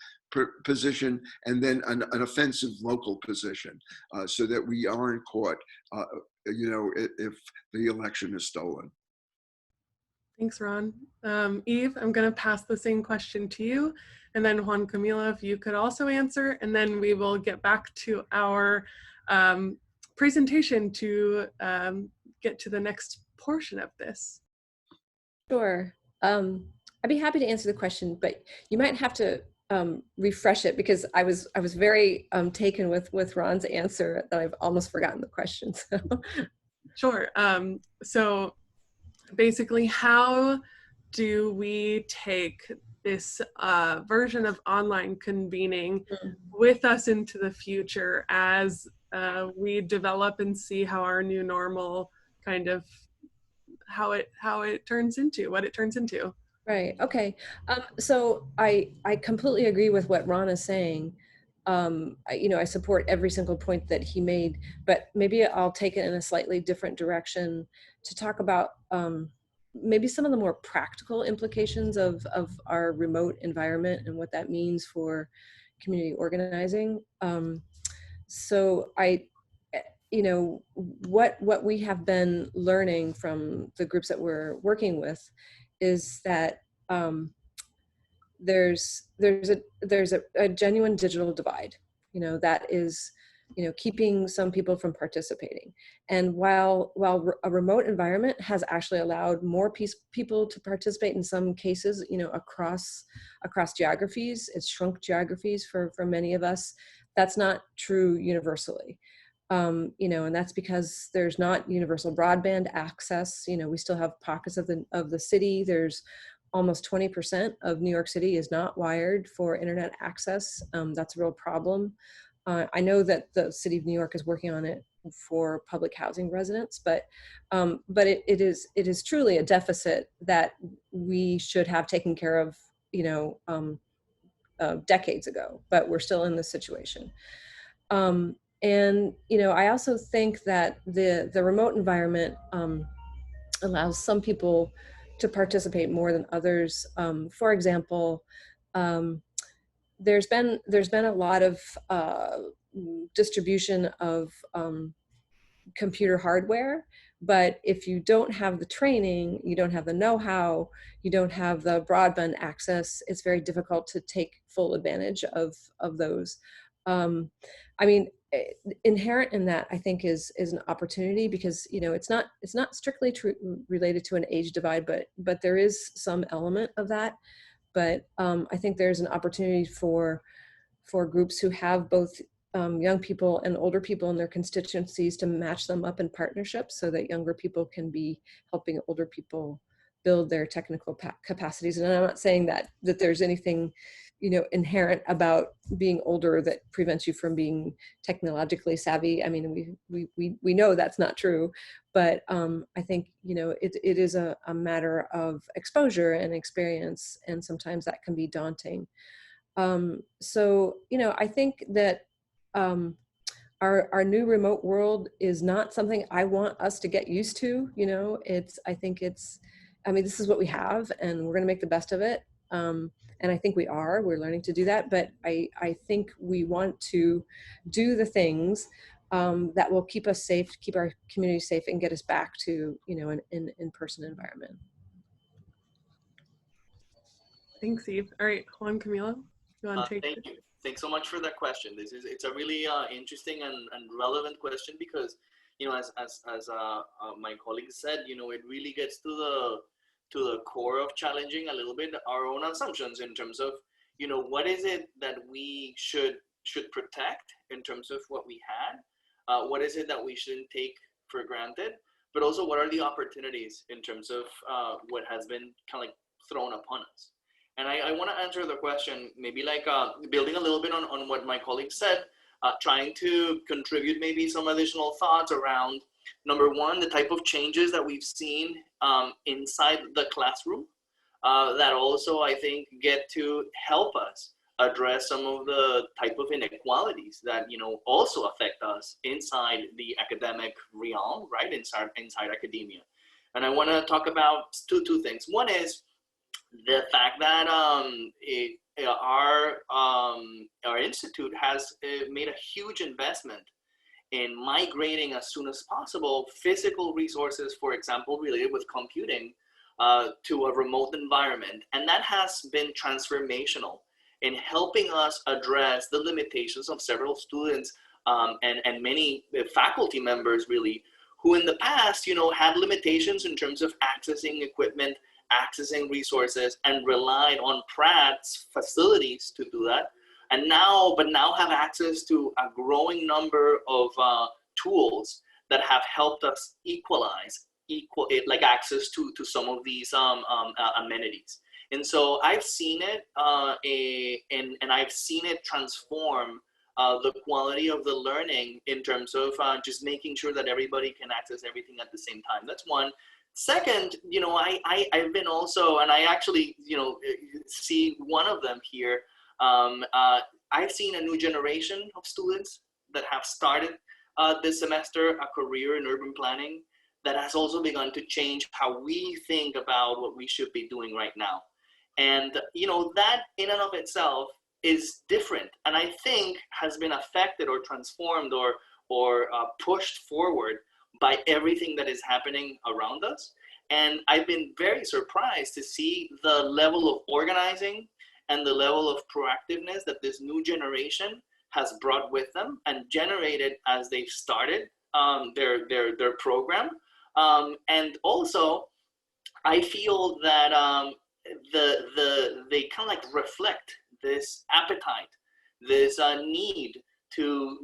Speaker 3: position and then an offensive local position so that we aren't caught, if the election is stolen.
Speaker 1: Thanks, Ron. Eve, I'm going to pass the same question to you, and then Juan Camilo, if you could also answer, and then we will get back to our presentation to get to the next portion of this.
Speaker 5: Sure. I'd be happy to answer the question, but you might have to refresh it, because I was very taken with Ron's answer that I've almost forgotten the question. So.
Speaker 1: Sure. So basically, how do we take this version of online convening with us into the future as we develop and see how our new normal kind of, how it turns into, what it turns into.
Speaker 5: Right. Okay. So I completely agree with what Ron is saying. I support every single point that he made, but maybe I'll take it in a slightly different direction to talk about maybe some of the more practical implications of our remote environment and what that means for community organizing. So what we have been learning from the groups that we're working with is that there's a genuine digital divide, that is, keeping some people from participating. And while a remote environment has actually allowed more people to participate in some cases, across geographies, it's shrunk geographies for many of us. That's not true universally. And that's because there's not universal broadband access. We still have pockets of the city. There's almost 20% of New York City is not wired for internet access. That's a real problem. I know that the city of New York is working on it for public housing residents, but it is truly a deficit that we should have taken care of, decades ago, but we're still in this situation. And I also think that the remote environment allows some people to participate more than others. For example, there's been a lot of distribution of computer hardware, but if you don't have the training, you don't have the know-how, you don't have the broadband access, it's very difficult to take full advantage of those. Inherent in that, I think, is an opportunity, because it's not strictly related to an age divide, but there is some element of that. But I think there's an opportunity for groups who have both young people and older people in their constituencies to match them up in partnerships, so that younger people can be helping older people build their technical capacities. And I'm not saying that there's anything inherent about being older that prevents you from being technologically savvy. I mean, we know that's not true, but I think it is a matter of exposure and experience, and sometimes that can be daunting. So I think that our new remote world is not something I want us to get used to. This is what we have, and we're going to make the best of it. And I think we're learning to do that, but I think we want to do the things that will keep us safe, keep our community safe, and get us back to, an in-person environment.
Speaker 1: Thanks, Eve. All right, Juan Camilo, you want to take
Speaker 4: Thank you. Thanks so much for that question. It's a really interesting and relevant question, because, as my colleague said, it really gets to the core of challenging a little bit our own assumptions in terms of, what is it that we should protect in terms of what we had, what is it that we shouldn't take for granted, but also what are the opportunities in terms of what has been kind of like thrown upon us. And I want to answer the question, maybe like building a little bit on what my colleague said, trying to contribute maybe some additional thoughts around, number one, the type of changes that we've seen inside the classroom that also, I think, get to help us address some of the type of inequalities that, also affect us inside the academic realm, right, inside academia. And I want to talk about two things. One is the fact that our institute has made a huge investment in migrating as soon as possible physical resources, for example, related with computing, to a remote environment. And that has been transformational in helping us address the limitations of several students and many faculty members, really, who in the past, had limitations in terms of accessing equipment, accessing resources, and relied on Pratt's facilities to do that. And now have access to a growing number of tools that have helped us equalize access to some of these amenities. And so I've seen it, and I've seen it transform the quality of the learning in terms of just making sure that everybody can access everything at the same time. That's one. Second, I've been also, and I actually, see one of them here. I've seen a new generation of students that have started this semester a career in urban planning that has also begun to change how we think about what we should be doing right now. And, that in and of itself is different, and I think has been affected or transformed or pushed forward by everything that is happening around us. And I've been very surprised to see the level of organizing and the level of proactiveness that this new generation has brought with them and generated as they've started their program. And also, I feel that they kind of like reflect this appetite, this need to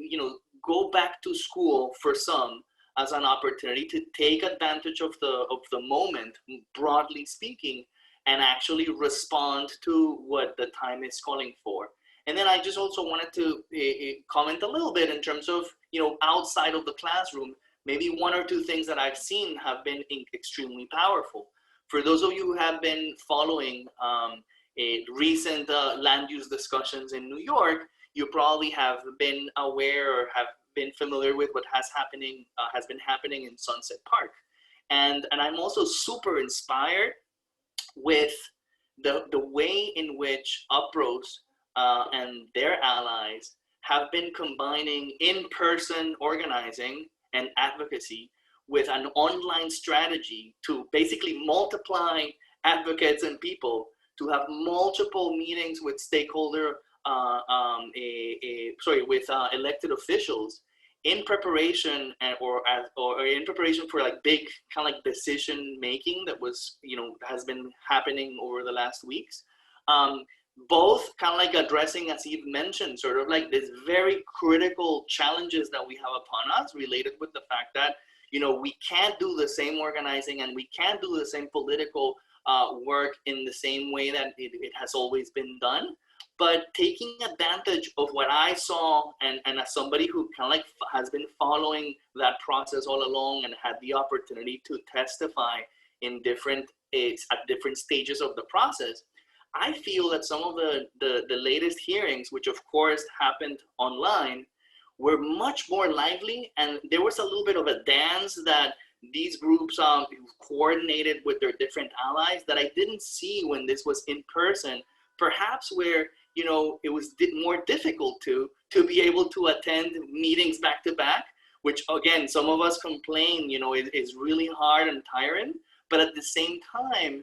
Speaker 4: go back to school for some as an opportunity to take advantage of the moment, broadly speaking, and actually respond to what the time is calling for. And then I just also wanted to comment a little bit in terms of outside of the classroom, maybe one or two things that I've seen have been extremely powerful. For those of you who have been following recent land use discussions in New York, you probably have been aware or have been familiar with what has been happening in Sunset Park. And I'm also super inspired with the way in which UPROS and their allies have been combining in-person organizing and advocacy with an online strategy to basically multiply advocates and people to have multiple meetings with stakeholder, with elected officials in preparation or in preparation for like big kind of like decision making that was, has been happening over the last weeks. Both kind of like addressing, as you've mentioned, sort of like this very critical challenges that we have upon us related with the fact that, we can't do the same organizing and we can't do the same political work in the same way that it has always been done. But taking advantage of what I saw and as somebody who kind of like has been following that process all along and had the opportunity to testify in at different stages of the process, I feel that some of the latest hearings, which of course happened online, were much more lively, and there was a little bit of a dance that these groups coordinated with their different allies that I didn't see when this was in person, perhaps where it was more difficult to be able to attend meetings back to back, which again, some of us complain, is really hard and tiring, but at the same time,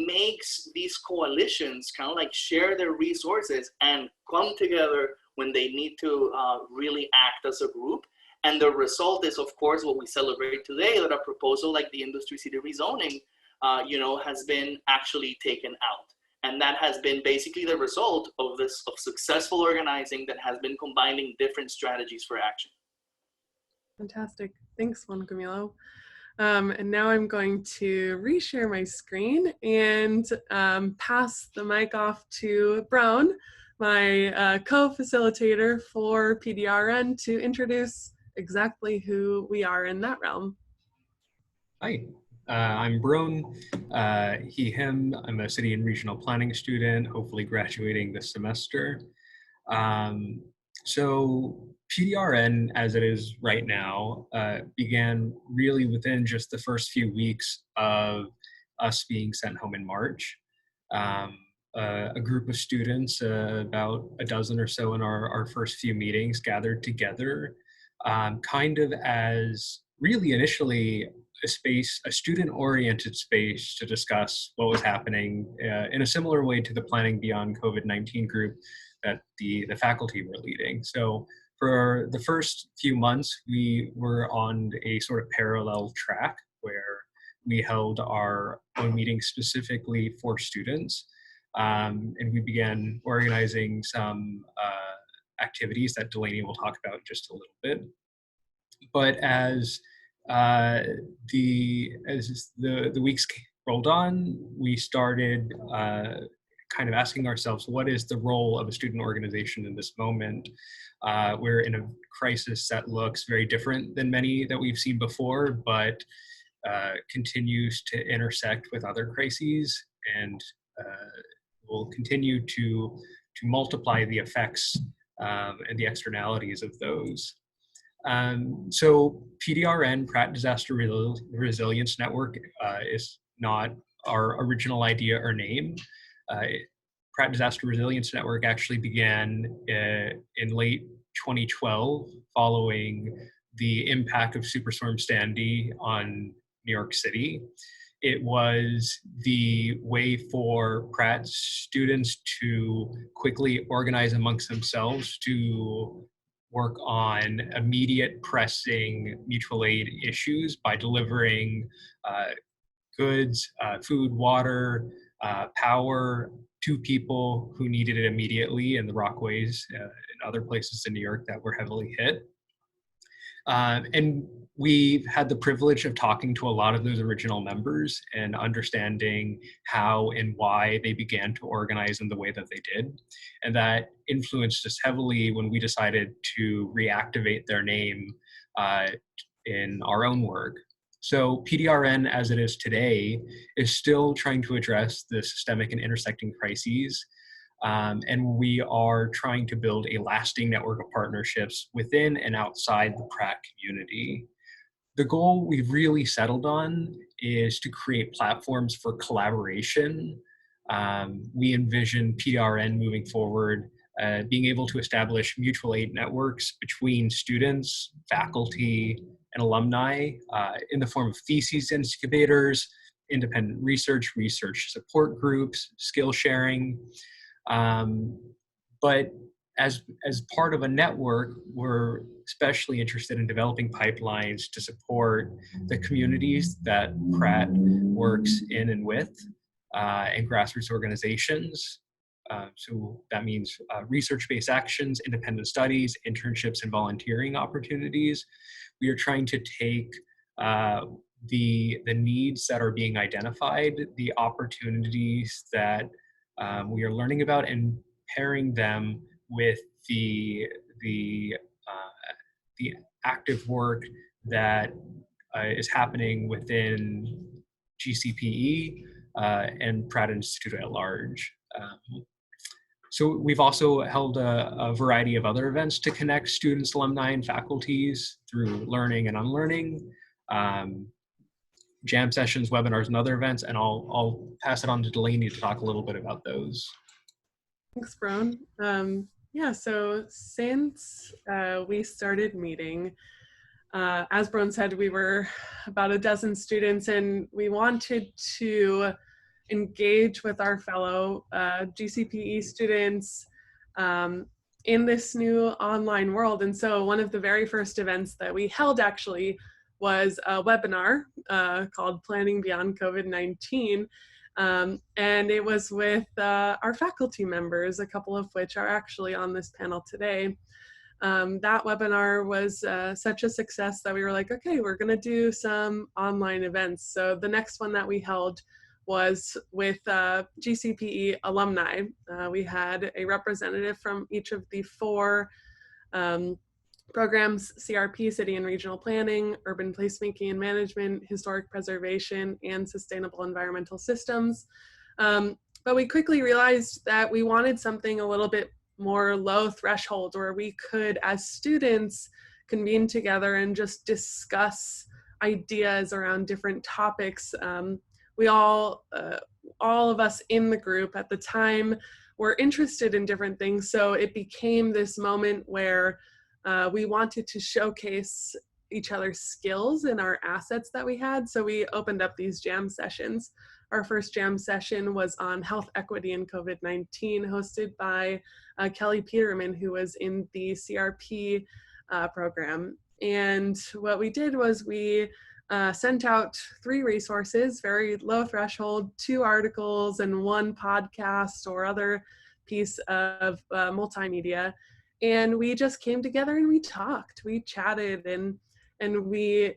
Speaker 4: makes these coalitions kind of like share their resources and come together when they need to really act as a group. And the result is, of course, what we celebrate today, that a proposal like the industry city rezoning, has been actually taken out. And that has been basically the result of successful organizing that has been combining different strategies for action.
Speaker 1: Fantastic. Thanks, Juan Camilo. And now I'm going to reshare my screen and pass the mic off to Brown, my co-facilitator for PDRN, to introduce exactly who we are in that realm.
Speaker 9: Hi, I'm Brown, he, him. I'm a city and regional planning student, hopefully graduating this semester. So PDRN, as it is right now, began really within just the first few weeks of us being sent home in March. A group of students, about a dozen or so in our first few meetings, gathered together, kind of as really initially a student-oriented space to discuss what was happening in a similar way to the Planning Beyond COVID-19 group that the faculty were leading. So for the first few months, we were on a sort of parallel track where we held our own meetings specifically for students. And we began organizing some activities that Delaney will talk about in just a little bit. But as the weeks rolled on, we started kind of asking ourselves, what is the role of a student organization in this moment? We're in a crisis that looks very different than many that we've seen before, but continues to intersect with other crises, and will continue to multiply the effects and the externalities of those. So PDRN, Pratt Disaster Resilience Network, is not our original idea or name. Pratt Disaster Resilience Network actually began in late 2012 following the impact of Superstorm Sandy on New York City. It was the way for Pratt students to quickly organize amongst themselves to work on immediate pressing mutual aid issues by delivering goods, food, water, power to people who needed it immediately in the Rockaways and other places in New York that were heavily hit. And we had the privilege of talking to a lot of those original members and understanding how and why they began to organize in the way that they did. And that influenced us heavily when we decided to reactivate their name in our own work. So PDRN, as it is today, is still trying to address the systemic and intersecting crises. And we are trying to build a lasting network of partnerships within and outside the Pratt community. The goal we've really settled on is to create platforms for collaboration. We envision PDRN moving forward, being able to establish mutual aid networks between students, faculty, and alumni in the form of theses incubators, independent research support groups, skill sharing. But as part of a network, we're especially interested in developing pipelines to support the communities that Pratt works in and with, and grassroots organizations. So that means research-based actions, independent studies, internships, and volunteering opportunities. We are trying to take the needs that are being identified, the opportunities that we are learning about, and pairing them with the active work that is happening within GCPE and Pratt Institute at large. So we've also held a variety of other events to connect students, alumni, and faculties through learning and unlearning, jam sessions, webinars, and other events, and I'll pass it on to Delaney to talk a little bit about those.
Speaker 1: Thanks, Brown. Yeah, so since we started meeting, as Brown said, we were about a dozen students, and we wanted to engage with our fellow GCPE students in this new online world. And so one of the very first events that we held actually was a webinar called Planning Beyond COVID-19. And it was with our faculty members, a couple of which are actually on this panel today. That webinar was such a success that we were like, okay, we're gonna do some online events. So the next one that we held was with GCPE alumni. We had a representative from each of the 4 programs: CRP, City and Regional Planning, Urban Placemaking and Management, Historic Preservation, and Sustainable Environmental Systems. But we quickly realized that we wanted something a little bit more low threshold, where we could, as students, convene together and just discuss ideas around different topics. We all of us in the group at the time were interested in different things, so it became this moment where we wanted to showcase each other's skills and our assets that we had, so we opened up these jam sessions. Our first jam session was on health equity and COVID-19, hosted by Kelly Peterman, who was in the CRP program. And what we did was we sent out 3 resources, very low threshold, 2 articles and 1 podcast or other piece of multimedia. And we just came together and we talked, we chatted, and we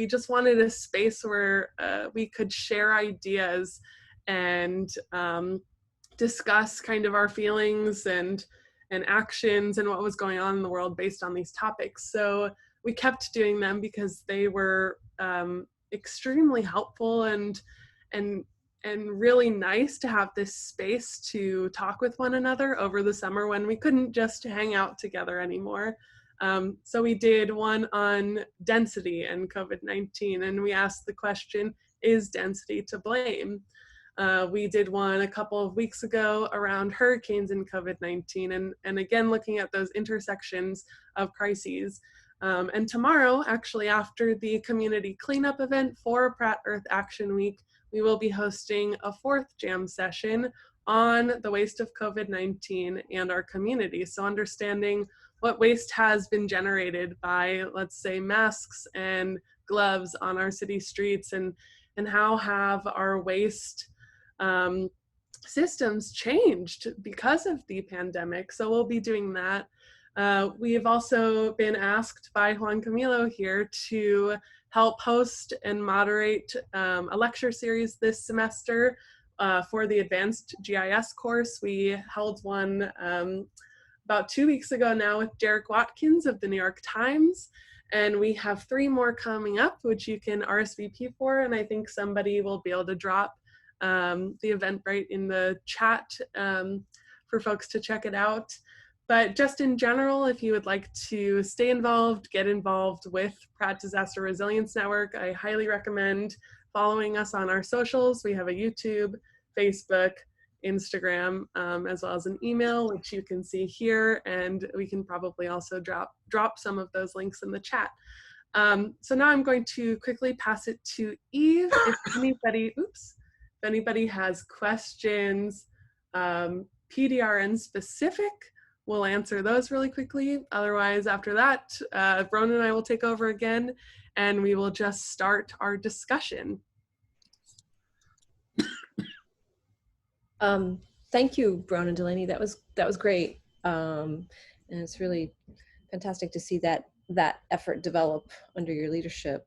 Speaker 1: just wanted a space where we could share ideas and discuss kind of our feelings and actions and what was going on in the world based on these topics. So we kept doing them because they were extremely helpful and really nice to have this space to talk with one another over the summer when we couldn't just hang out together anymore. So we did one on density and COVID-19, and we asked the question, is density to blame? We did one a couple of weeks ago around hurricanes and COVID-19, and again, looking at those intersections of crises. And tomorrow, actually after the community cleanup event for Pratt Earth Action Week, we will be hosting a 4th jam session on the waste of COVID-19 and our community. So understanding what waste has been generated by, let's say, masks and gloves on our city streets, and how have our waste systems changed because of the pandemic. So we'll be doing that. We have also been asked by Juan Camilo here to help host and moderate a lecture series this semester for the advanced GIS course. We held one about 2 weeks ago now with Derek Watkins of the New York Times, and we have 3 more coming up, which you can RSVP for, and I think somebody will be able to drop the Eventbrite in the chat for folks to check it out. But just in general, if you would like to stay involved, get involved with Pratt Disaster Resilience Network, I highly recommend following us on our socials. We have a YouTube, Facebook, Instagram, as well as an email, which you can see here, and we can probably also drop some of those links in the chat. So now I'm going to quickly pass it to Eve. If anybody has questions, PDRN specific, we'll answer those really quickly. Otherwise, after that, Ronan and I will take over again, and we will just start our discussion.
Speaker 5: Thank you, Brown and Delaney. That was great, and it's really fantastic to see that effort develop under your leadership.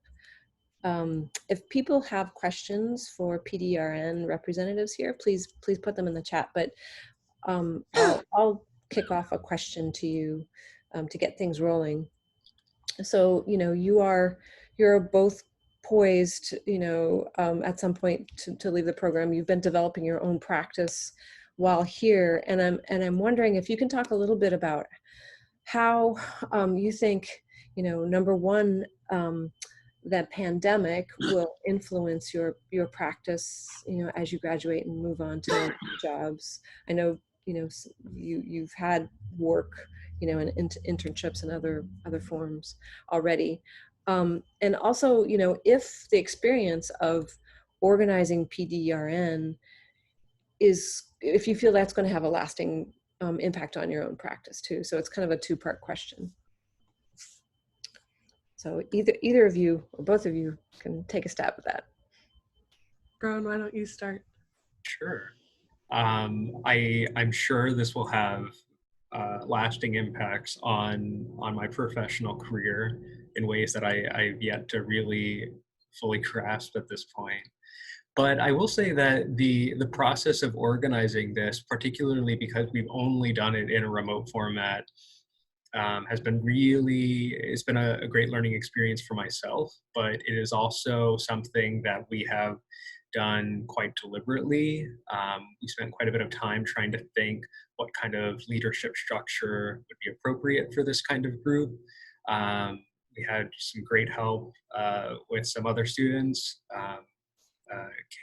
Speaker 5: If people have questions for PDRN representatives here, please put them in the chat. But I'll kick off a question to you to get things rolling. So you're both poised, at some point to leave the program. You've been developing your own practice while here, and I'm wondering if you can talk a little bit about how you think, number one, that pandemic will influence your practice, as you graduate and move on to jobs. I know, you've had work, in internships and other forms already. And also, if the experience of organizing PDRN if you feel that's going to have a lasting impact on your own practice too. So it's kind of a 2-part question. So either of you or both of you can take a stab at that.
Speaker 1: Brown, why don't you start?
Speaker 9: Sure. I'm sure this will have lasting impacts on my professional career in ways that I've yet to really fully grasp at this point. But I will say that the process of organizing this, particularly because we've only done it in a remote format, has been it's been a great learning experience for myself, but it is also something that we have done quite deliberately. We spent quite a bit of time trying to think what kind of leadership structure would be appropriate for this kind of group. We had some great help with some other students,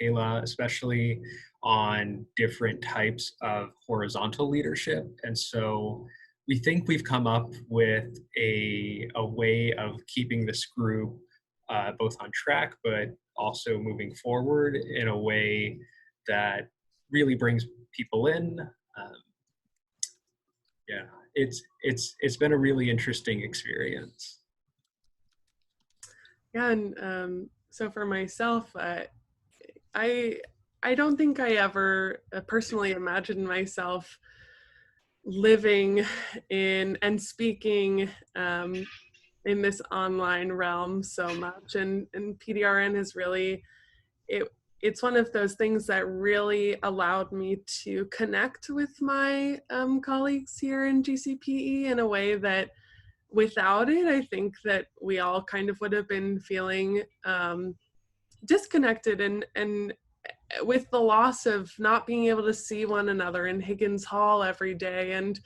Speaker 9: Kayla especially, on different types of horizontal leadership. And so we think we've come up with a way of keeping this group both on track, but also moving forward in a way that really brings people in. Yeah, it's been a really interesting experience.
Speaker 1: Yeah, and so for myself, I don't think I ever personally imagined myself living in and speaking in this online realm so much, and PDRN has really, it's one of those things that really allowed me to connect with my colleagues here in GCPE in a way that without it, I think that we all kind of would have been feeling disconnected, and with the loss of not being able to see one another in Higgins Hall every day and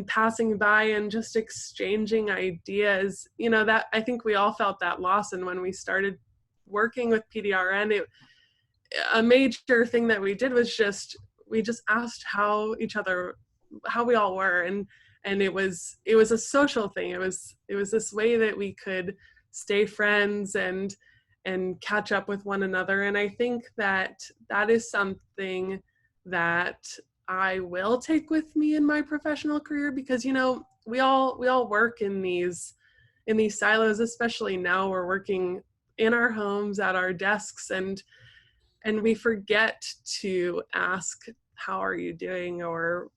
Speaker 1: passing by and just exchanging ideas, you know, that I think we all felt that loss. And when we started working with PDRN, a major thing that we did was we just asked how we all were, and it was a social thing. It was this way that we could stay friends and catch up with one another. And I think that is something that I will take with me in my professional career, because, you know, we all work in these silos, especially now we're working in our homes at our desks, and we forget to ask, how are you doing, or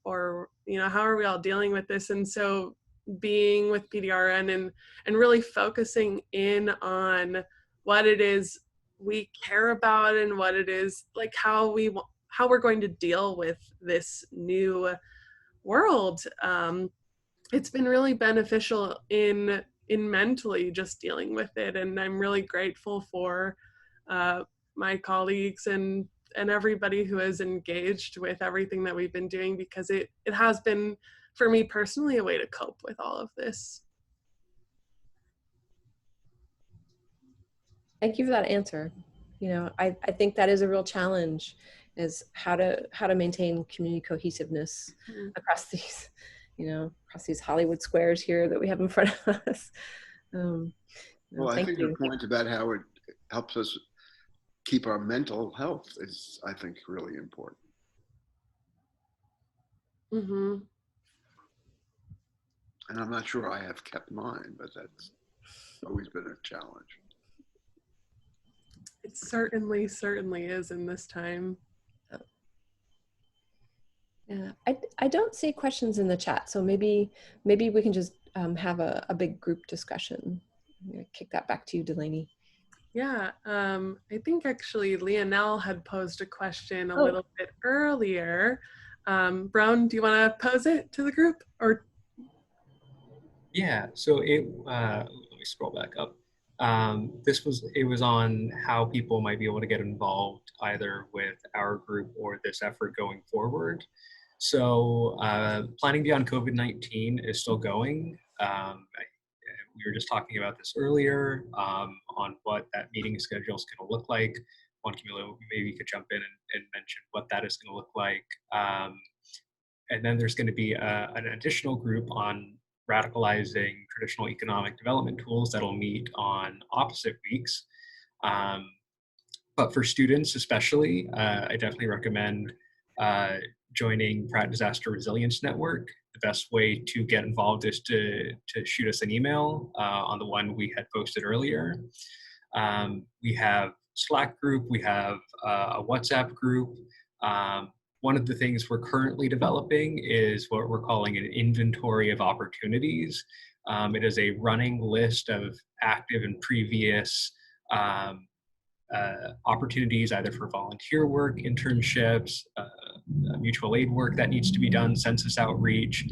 Speaker 1: you know, how are we all dealing with this? And so being with PDRN and really focusing in on what it is we care about, and what it is, like, how we're going to deal with this new world, it's been really beneficial in mentally just dealing with it. And I'm really grateful for my colleagues and everybody who has engaged with everything that we've been doing, because it has been, for me personally, a way to cope with all of this.
Speaker 5: Thank you for that answer. You know, I think that is a real challenge, is how to maintain community cohesiveness across these, you know, across these Hollywood squares here that we have in front of us.
Speaker 3: Well, I think your point about how it helps us keep our mental health is, I think, really important.
Speaker 1: Mm-hmm.
Speaker 3: And I'm not sure I have kept mine, but that's always been a challenge.
Speaker 1: It certainly is in this time.
Speaker 5: Yeah, I don't see questions in the chat, so maybe we can just have a big group discussion. I'm gonna kick that back to you, Delaney.
Speaker 1: Yeah, I think actually Leonelle had posed a question a little bit earlier. Brown, do you want to pose it to the group, or?
Speaker 9: Yeah, so let me scroll back up. It was on how people might be able to get involved either with our group or this effort going forward. So Planning Beyond COVID-19 is still going. We were just talking about this earlier on what that meeting schedule is going to look like. Juan Camilo, maybe you could jump in and mention what that is going to look like. And then there's going to be an additional group on radicalizing traditional economic development tools that'll meet on opposite weeks. But for students especially, I definitely recommend joining Pratt Disaster Resilience Network. The best way to get involved is to shoot us an email on the one we had posted earlier. We have Slack group, we have a WhatsApp group. One of the things we're currently developing is what we're calling an inventory of opportunities. It is a running list of active and previous opportunities, either for volunteer work, internships, mutual aid work that needs to be done, census outreach,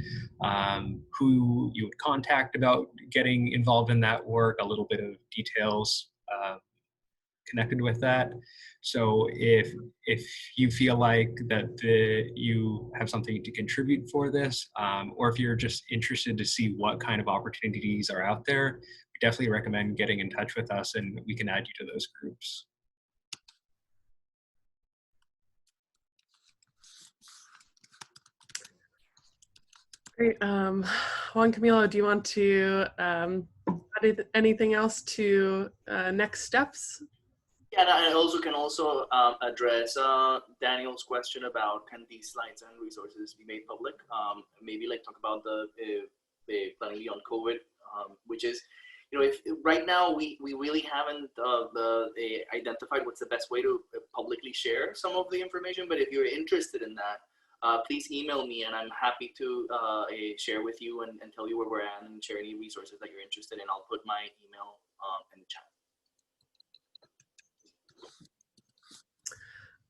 Speaker 9: who you would contact about getting involved in that work, a little bit of details connected with that. So if you feel like that you have something to contribute for this, or if you're just interested to see what kind of opportunities are out there, we definitely recommend getting in touch with us and we can add you to those groups.
Speaker 1: Great. Juan Camilo, do you want to add anything else to next steps?
Speaker 4: Yeah, and I also can address Daniel's question about can these slides and resources be made public? Maybe like talk about the Planning Beyond COVID, which is, you know, if right now we really haven't identified what's the best way to publicly share some of the information. But if you're interested in that, please email me and I'm happy to share with you and tell you where we're at and share any resources that you're interested in. I'll put my email in the chat.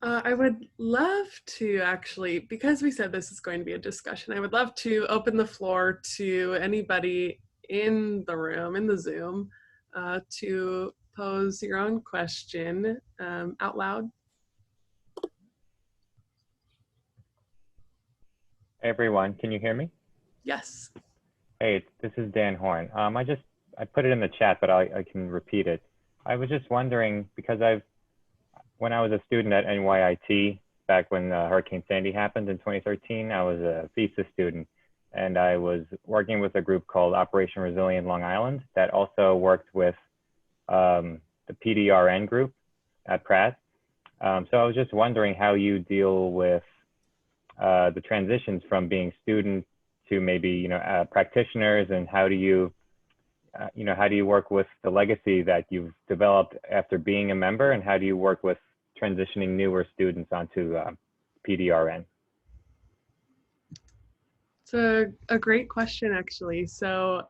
Speaker 1: I would love to actually, because we said this is going to be a discussion, I would love to open the floor to anybody in the room, in the Zoom, to pose your own question out loud.
Speaker 10: Hey everyone, can you hear me?
Speaker 1: Yes.
Speaker 10: Hey, this is Dan Horn. I put it in the chat, but I can repeat it. I was just wondering, because when I was a student at NYIT, back when Hurricane Sandy happened in 2013, I was a thesis student, and I was working with a group called Operation Resilient Long Island that also worked with the PDRN group at Pratt. So I was just wondering how you deal with the transitions from being student to maybe practitioners, and how do you work with the legacy that you've developed after being a member, and how do you work with transitioning newer students onto PDRN?
Speaker 1: It's a great question, actually. So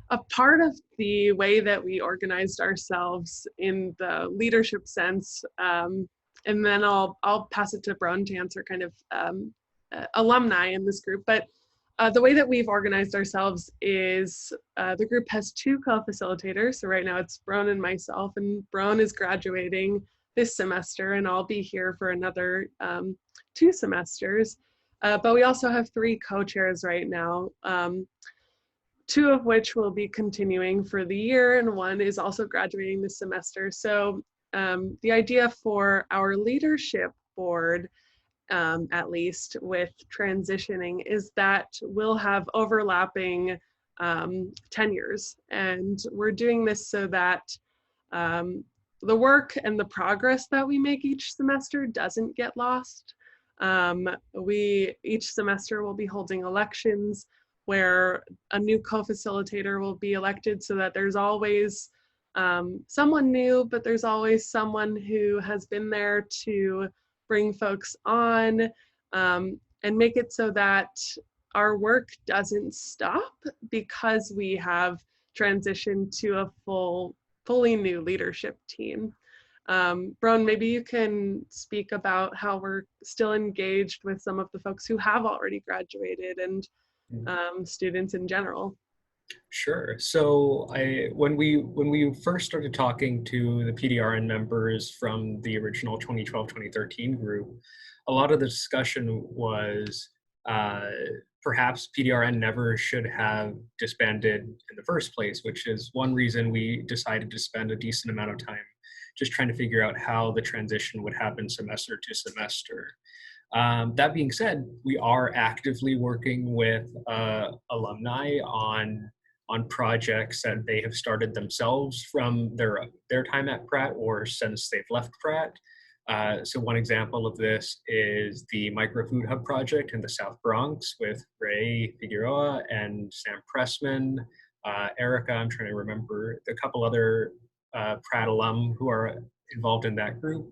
Speaker 1: a part of the way that we organized ourselves in the leadership sense, and then I'll pass it to Brown to answer kind of alumni in this group, but the way that we've organized ourselves is the group has two co-facilitators. So right now it's Brown and myself, and Brown is graduating this semester, and I'll be here for another 2 semesters. But we also have 3 co-chairs right now, 2 of which will be continuing for the year, and 1 is also graduating this semester. So the idea for our leadership board, at least with transitioning, is that we'll have overlapping tenures. And we're doing this so that the work and the progress that we make each semester doesn't get lost. Each semester will be holding elections where a new co-facilitator will be elected, so that there's always someone new, but there's always someone who has been there to bring folks on, and make it so that our work doesn't stop because we have transitioned to a fully new leadership team. Brown, maybe you can speak about how we're still engaged with some of the folks who have already graduated, and students in general.
Speaker 9: Sure. So when we first started talking to the PDRN members from the original 2012-2013 group, a lot of the discussion was perhaps PDRN never should have disbanded in the first place, which is one reason we decided to spend a decent amount of time just trying to figure out how the transition would happen semester to semester. That being said, we are actively working with alumni on projects that they have started themselves from their time at Pratt or since they've left Pratt. So one example of this is the Micro Food Hub project in the South Bronx with Ray Figueroa and Sam Pressman, Erica, I'm trying to remember, a couple other Pratt alum who are involved in that group.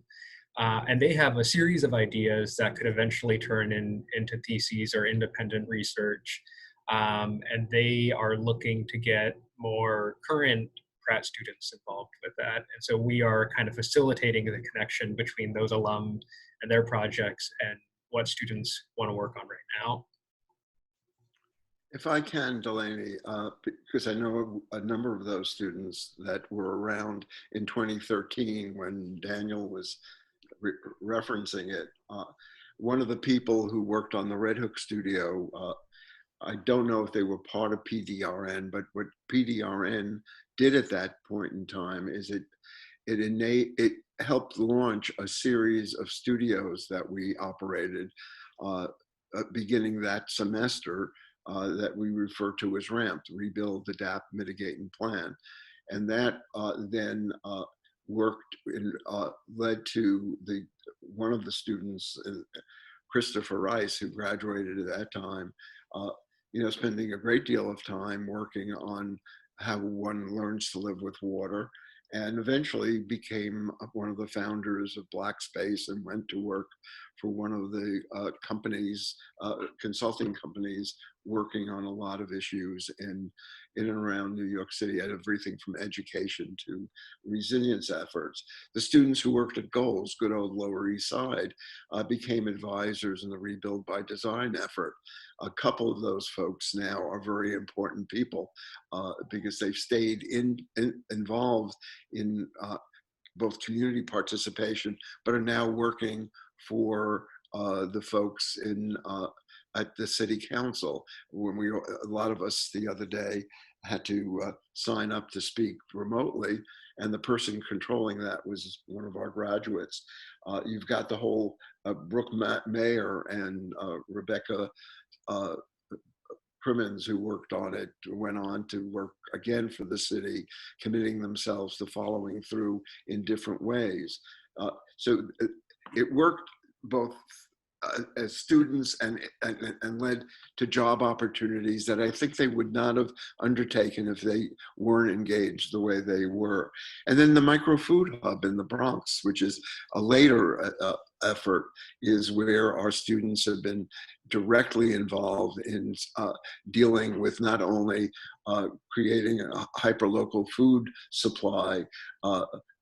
Speaker 9: And they have a series of ideas that could eventually turn into theses or independent research. And they are looking to get more current Pratt students involved with that. And so we are kind of facilitating the connection between those alum and their projects and what students want to work on right now.
Speaker 3: If I can, Delaney, because I know a number of those students that were around in 2013 when Daniel was referencing it. One of the people who worked on the Red Hook studio, I don't know if they were part of PDRN, but what PDRN did at that point in time is it helped launch a series of studios that we operated beginning that semester that we refer to as RAMP, Rebuild, Adapt, Mitigate, and Plan. And that then worked and led to one of the students, Christopher Rice, who graduated at that time, spending a great deal of time working on how one learns to live with water, and eventually became one of the founders of Black Space and went to work for one of the companies, consulting companies, working on a lot of issues in in and around New York City, at everything from education to resilience efforts. The students who worked at Goals, good old Lower East Side, became advisors in the Rebuild by Design effort. A couple of those folks now are very important people because they've stayed involved in both community participation, but are now working for the folks in at the city council. When a lot of us the other day had to sign up to speak remotely, and the person controlling that was one of our graduates. You've got the whole Brooke Mayer and Rebecca Crimmins, who worked on it, went on to work again for the city, committing themselves to following through in different ways. So it worked both as students and led to job opportunities that I think they would not have undertaken if they weren't engaged the way they were. And then the Micro Food Hub in the Bronx, which is a later effort, is where our students have been directly involved in dealing with not only creating a hyperlocal food supply,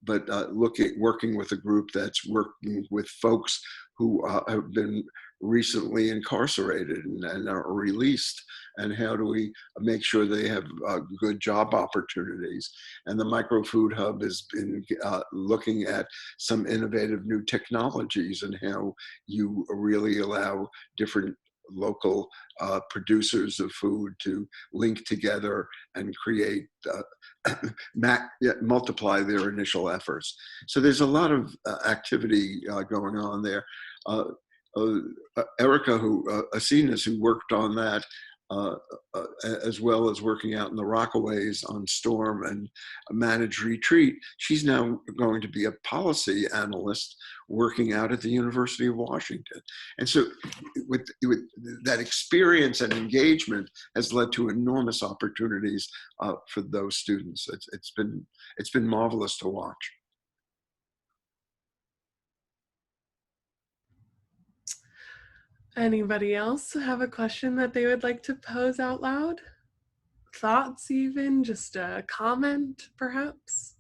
Speaker 3: but working with a group that's working with folks who have been recently incarcerated and are released, and how do we make sure they have good job opportunities. And the Micro Food Hub has been looking at some innovative new technologies and how you really allow different local producers of food to link together and create multiply their initial efforts. So there's a lot of activity going on there. Erica Asinas, who worked on that, as well as working out in the Rockaways on Storm and Managed Retreat, she's now going to be a policy analyst working out at the University of Washington. And so with that experience and engagement has led to enormous opportunities for those students. It's been marvelous to watch.
Speaker 1: Anybody else have a question that they would like to pose out loud? Thoughts even, just a comment perhaps?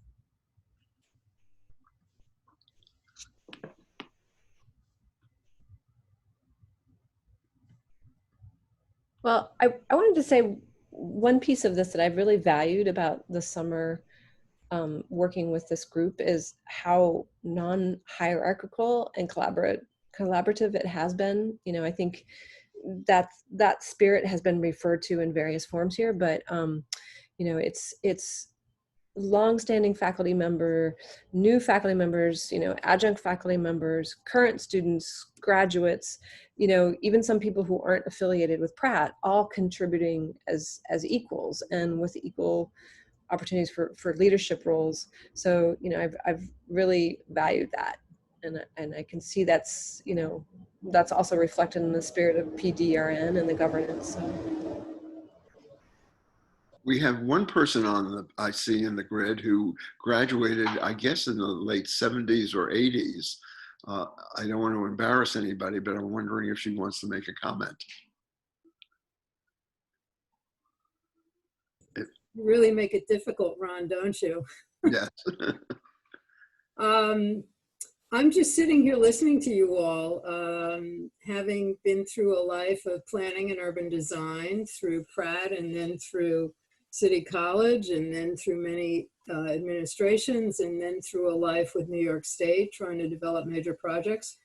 Speaker 5: Well, I wanted to say one piece of this that I've really valued about the summer working with this group is how non-hierarchical and collaborative it has been. You know, I think that spirit has been referred to in various forms here, but you know, it's long-standing faculty member, new faculty members, you know, adjunct faculty members, current students, graduates, you know, even some people who aren't affiliated with Pratt, all contributing as equals and with equal opportunities for leadership roles. So, you know, I've really valued that. And I can see that's, you know, that's also reflected in the spirit of PDRN and the governance. So.
Speaker 3: We have one person I see in the grid who graduated, I guess, in the late 70s or 80s. I don't want to embarrass anybody, but I'm wondering if she wants to make a comment.
Speaker 11: You really make it difficult, Ron, don't you?
Speaker 3: Yes.
Speaker 11: I'm just sitting here listening to you all, having been through a life of planning and urban design through Pratt and then through City College and then through many administrations and then through a life with New York State trying to develop major projects.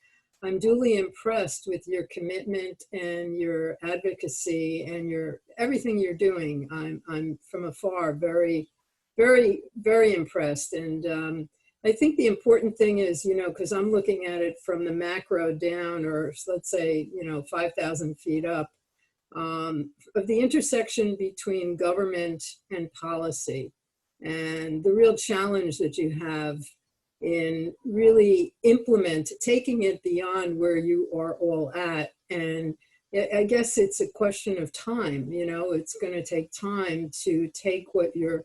Speaker 11: I'm duly impressed with your commitment and your advocacy and everything you're doing. I'm from afar very, very, very impressed. And I think the important thing is, you know, because I'm looking at it from the macro down, or let's say, you know, 5,000 feet up, of the intersection between government and policy and the real challenge that you have in really taking it beyond where you are all at. And I guess it's a question of time, you know, it's going to take time to take what you're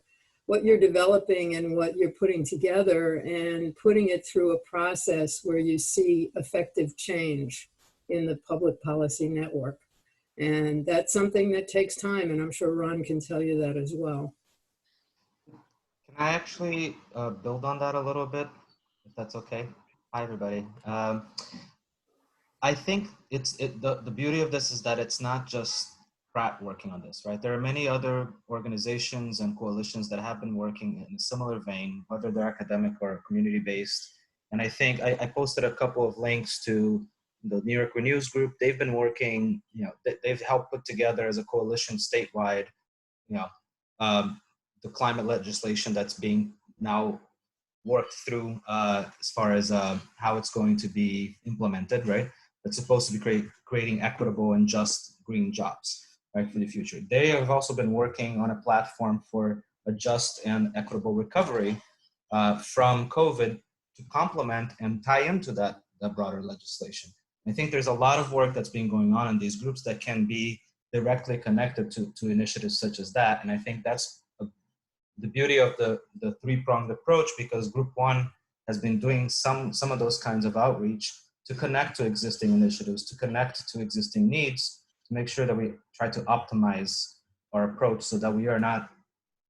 Speaker 11: developing and what you're putting together and putting it through a process where you see effective change in the public policy network. And that's something that takes time, and I'm sure Ron can tell you that as well.
Speaker 2: Can I actually build on that a little bit, if that's okay? Hi, everybody. I think the beauty of this is that it's not just Pratt working on this, right? There are many other organizations and coalitions that have been working in a similar vein, whether they're academic or community-based. And I think I posted a couple of links to the New York Renews group. They've been working, they've helped put together as a coalition statewide, the climate legislation that's being now worked through as far as how it's going to be implemented, right? It's supposed to be creating equitable and just green jobs, right, for the future. They have also been working on a platform for a just and equitable recovery from COVID to complement and tie into that broader legislation. I think there's a lot of work that's been going on in these groups that can be directly connected to initiatives such as that. And I think that's the beauty of the three-pronged approach, because Group 1 has been doing some of those kinds of outreach to connect to existing initiatives, to connect to existing needs, to make sure that we try to optimize our approach so that we are not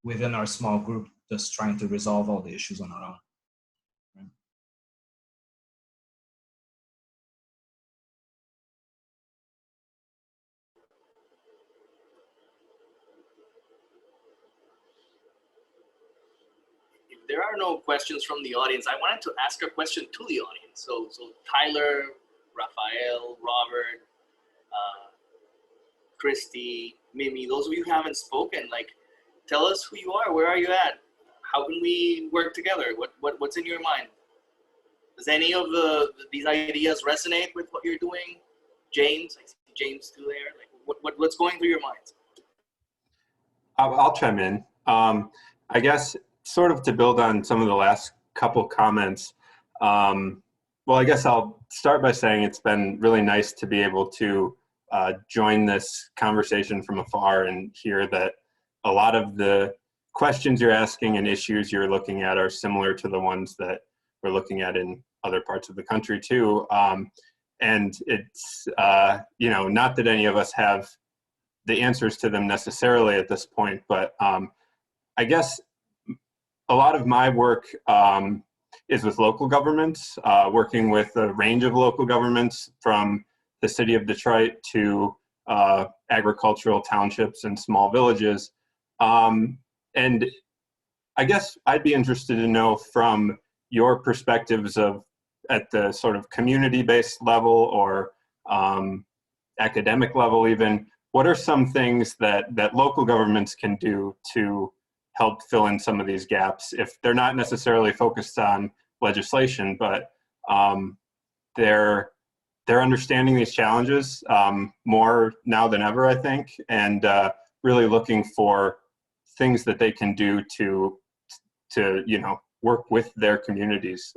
Speaker 2: within our small group just trying to resolve all the issues on our own. Right?
Speaker 4: If there are no questions from the audience, I wanted to ask a question to the audience. So Tyler, Raphael, Robert, Christy, Mimi, those of you who haven't spoken, like, tell us who you are, where are you at? How can we work together? What's in your mind? Does any of these ideas resonate with what you're doing? James, I see James still there. Like, what's going through your minds?
Speaker 8: I'll chime in. I guess sort of to build on some of the last couple comments. Well, I guess I'll start by saying it's been really nice to be able to join this conversation from afar and hear that a lot of the questions you're asking and issues you're looking at are similar to the ones that we're looking at in other parts of the country too. And it's, not that any of us have the answers to them necessarily at this point, but I guess a lot of my work is with local governments, working with a range of local governments from the city of Detroit to agricultural townships and small villages. And I guess I'd be interested to know from your perspectives at the sort of community-based level or academic level even, what are some things that local governments can do to help fill in some of these gaps if they're not necessarily focused on legislation, but they're understanding these challenges more now than ever, I think, and really looking for things that they can do to work with their communities.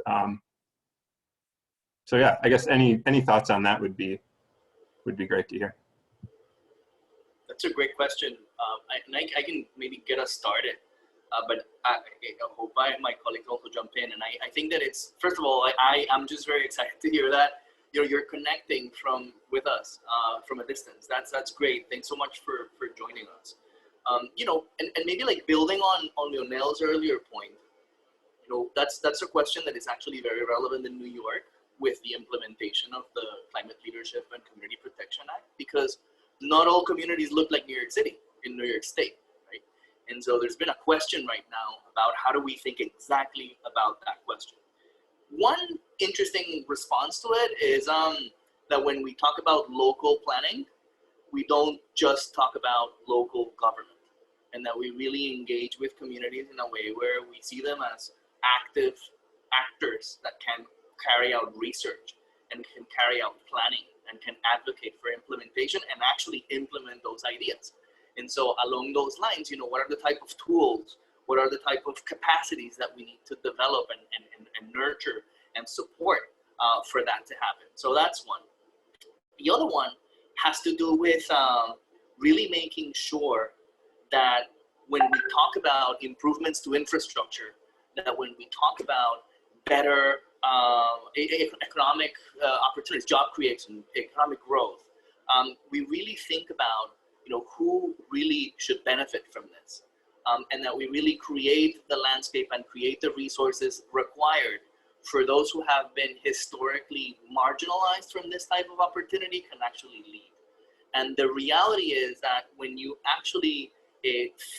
Speaker 8: So yeah, I guess any thoughts on that would be great to hear.
Speaker 4: That's a great question. I can maybe get us started, but I hope my colleagues also jump in. And I think that it's, first of all, I'm just very excited to hear that you're connecting with us from a distance. That's great. Thanks so much for joining us. And maybe like building on Leonel's earlier point, that's a question that is actually very relevant in New York with the implementation of the Climate Leadership and Community Protection Act, because not all communities look like New York City in New York State, right? And so there's been a question right now about how do we think exactly about that question. One interesting response to it is that when we talk about local planning, we don't just talk about local government, and that we really engage with communities in a way where we see them as active actors that can carry out research and can carry out planning and can advocate for implementation and actually implement those ideas. And so along those lines, what are the type of tools, what are the type of capacities that we need to develop and nurture and support for that to happen? So that's one. The other one has to do with really making sure that when we talk about improvements to infrastructure, that when we talk about better economic opportunities, job creation, economic growth, we really think about, who really should benefit from this. And that we really create the landscape and create the resources required for those who have been historically marginalized from this type of opportunity can actually lead. And the reality is that when you actually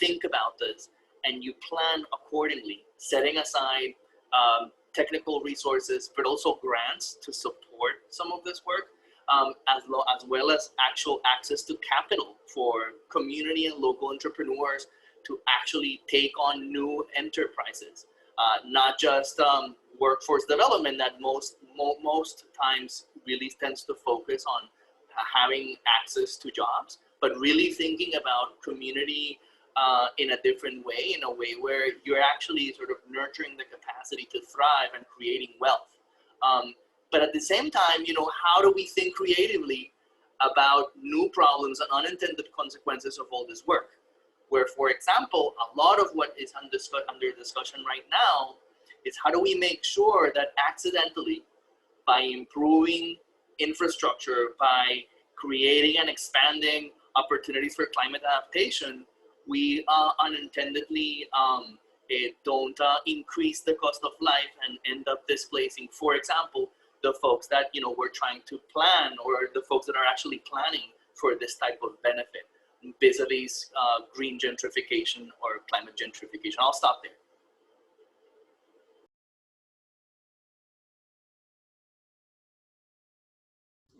Speaker 4: think about this and you plan accordingly, setting aside technical resources, but also grants to support some of this work, as well as actual access to capital for community and local entrepreneurs to actually take on new enterprises, not just workforce development that most times really tends to focus on having access to jobs, but really thinking about community in a different way, in a way where you're actually sort of nurturing the capacity to thrive and creating wealth. But at the same time, how do we think creatively about new problems and unintended consequences of all this work? Where, for example, a lot of what is under discussion right now is how do we make sure that accidentally, by improving infrastructure, by creating and expanding opportunities for climate adaptation, we unintendedly don't increase the cost of life and end up displacing, for example, the folks that we're trying to plan, or the folks that are actually planning for this type of benefit, vis-a-vis green gentrification or climate gentrification. I'll stop there.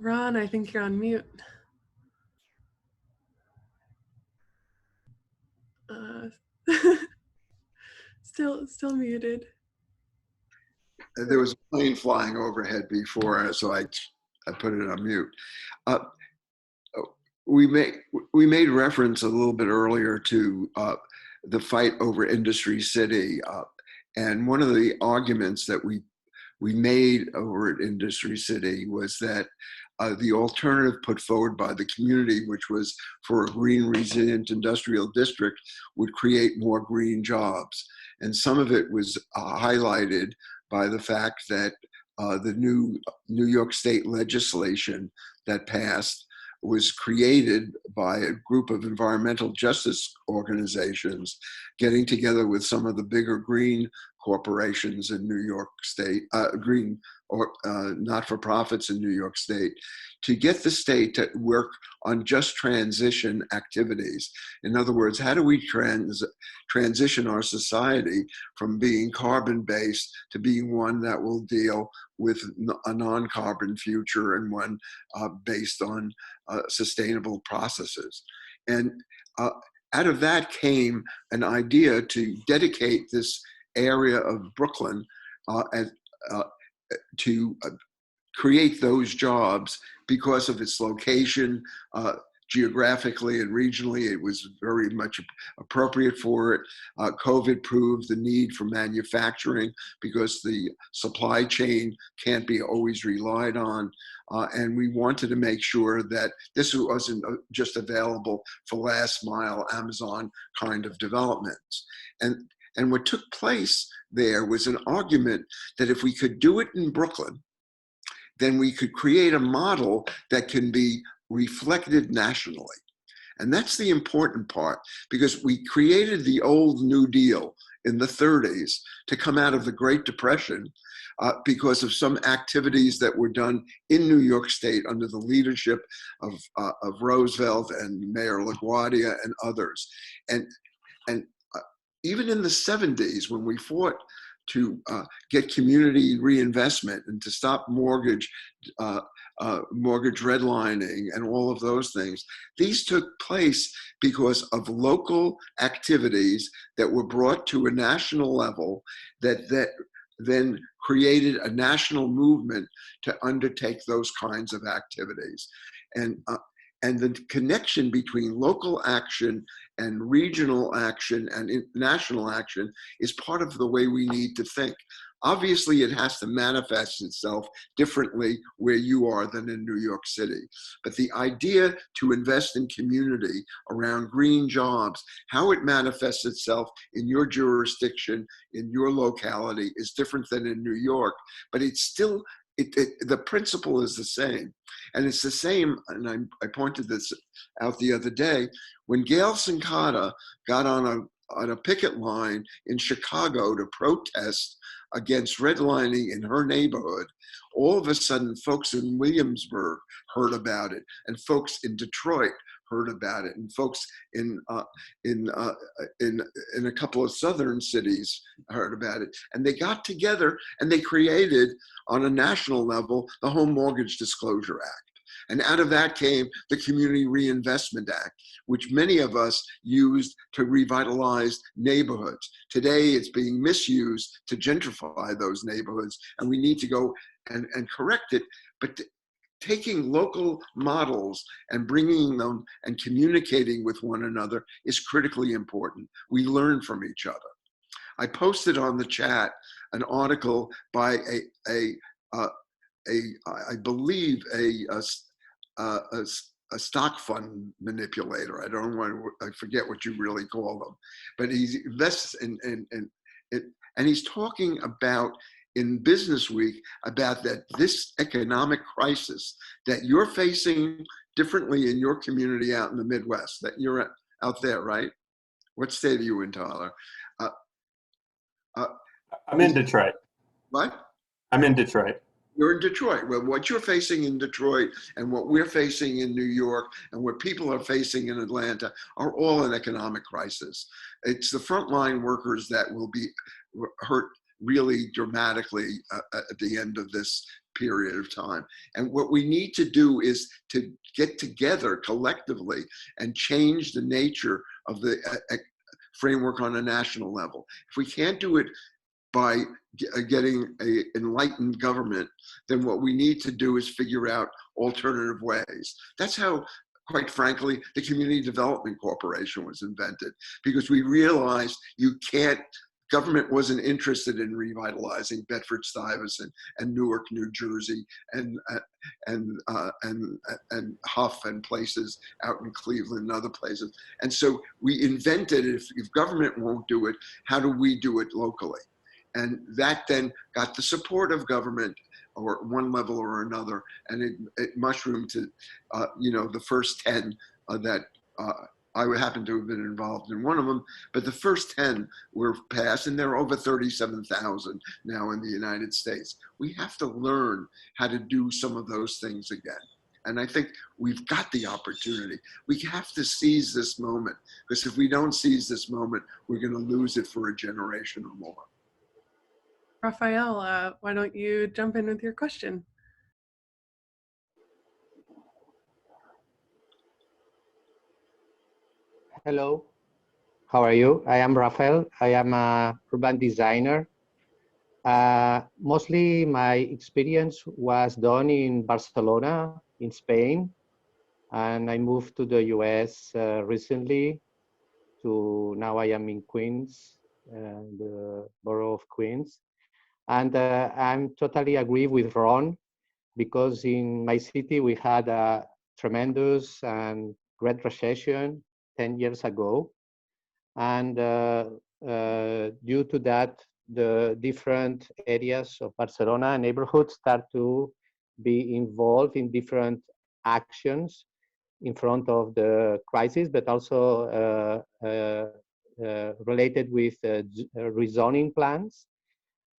Speaker 1: Ron, I think you're on mute. Still muted.
Speaker 3: There was a plane flying overhead before, so I put it on mute. We made reference a little bit earlier to the fight over Industry City, and one of the arguments that we made over at Industry City was that the alternative put forward by the community, which was for a green resilient industrial district, would create more green jobs. And some of it was highlighted by the fact that the new New York State legislation that passed was created by a group of environmental justice organizations getting together with some of the bigger green corporations in New York State, green or not-for-profits in New York State, to get the state to work on just transition activities. In other words, how do we transition our society from being carbon-based to being one that will deal with a non-carbon future and one based on sustainable processes? And out of that came an idea to dedicate this area of Brooklyn to create those jobs because of its location, geographically and regionally. It was very much appropriate for it. COVID proved the need for manufacturing because the supply chain can't be always relied on. And we wanted to make sure that this wasn't just available for last mile Amazon kind of developments. And what took place there was an argument that if we could do it in Brooklyn, then we could create a model that can be reflected nationally. And that's the important part, because we created the old New Deal in the 30s to come out of the Great Depression because of some activities that were done in New York State under the leadership of Roosevelt and Mayor LaGuardia and others. And even in the 70s, when we fought to get community reinvestment and to stop mortgage redlining and all of those things, these took place because of local activities that were brought to a national level that then created a national movement to undertake those kinds of activities. And the connection between local action and regional action and national action is part of the way we need to think. Obviously, it has to manifest itself differently where you are than in New York City. But the idea to invest in community around green jobs, how it manifests itself in your jurisdiction, in your locality, is different than in New York, but it's still the principle is the same. And it's the same, and I pointed this out the other day, when Gail Sankata got on a picket line in Chicago to protest against redlining in her neighborhood, all of a sudden folks in Williamsburg heard about it, and folks in Detroit heard about it, and folks in a couple of southern cities heard about it, and they got together and they created on a national level the Home Mortgage Disclosure Act. And out of that came the Community Reinvestment Act, which many of us used to revitalize neighborhoods. Today, it's being misused to gentrify those neighborhoods, and we need to go and correct it. But taking local models and bringing them and communicating with one another is critically important. We learn from each other. I posted on the chat an article by I believe a stock fund manipulator. I don't want to, I forget what you really call them, but he invests in it, and he's talking about in Business Week about that this economic crisis that you're facing differently in your community out in the Midwest, that you're out there, right? What state are you in, Tyler?
Speaker 8: I'm in Detroit.
Speaker 3: What?
Speaker 8: I'm in Detroit.
Speaker 3: You're in Detroit. Well, what you're facing in Detroit and what we're facing in New York and what people are facing in Atlanta are all an economic crisis. It's the frontline workers that will be hurt really dramatically at the end of this period of time. And what we need to do is to get together collectively and change the nature of the framework on a national level. If we can't do it by getting an enlightened government, then what we need to do is figure out alternative ways. That's how, quite frankly, the Community Development Corporation was invented, because we realized government wasn't interested in revitalizing Bedford-Stuyvesant and Newark, New Jersey, and Huff and places out in Cleveland and other places. And so we invented, if government won't do it, how do we do it locally? And that then got the support of government or one level or another, and it mushroomed to, the first 10 that I would happen to have been involved in one of them, but the first 10 were passed, and there are over 37,000 now in the United States. We have to learn how to do some of those things again. And I think we've got the opportunity. We have to seize this moment, because if we don't seize this moment, we're going to lose it for a generation or more.
Speaker 1: Raphael, why don't you jump in with your question?
Speaker 12: Hello, how are you? I am Rafael. I am a urban designer. Mostly my experience was done in Barcelona, in Spain, and I moved to the US recently. Now I am in Queens, the borough of Queens. And I'm totally agree with Ron, because in my city we had a tremendous and great recession 10 years ago. And due to that, the different areas of Barcelona neighborhoods start to be involved in different actions in front of the crisis, but also related with rezoning plans.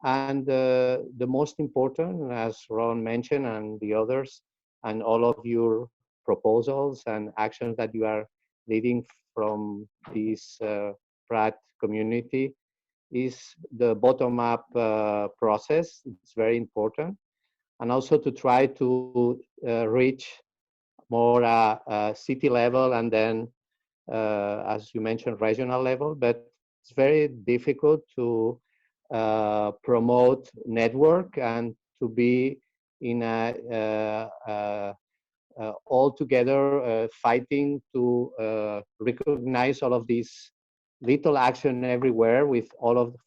Speaker 12: And the most important, as Ron mentioned, and the others, and all of your proposals and actions that you are leading from this Pratt community, is the bottom-up process. It's very important. And also to try to reach more city level, and then, as you mentioned, regional level. But it's very difficult to promote network and to be in all together fighting to recognize all of these little action everywhere with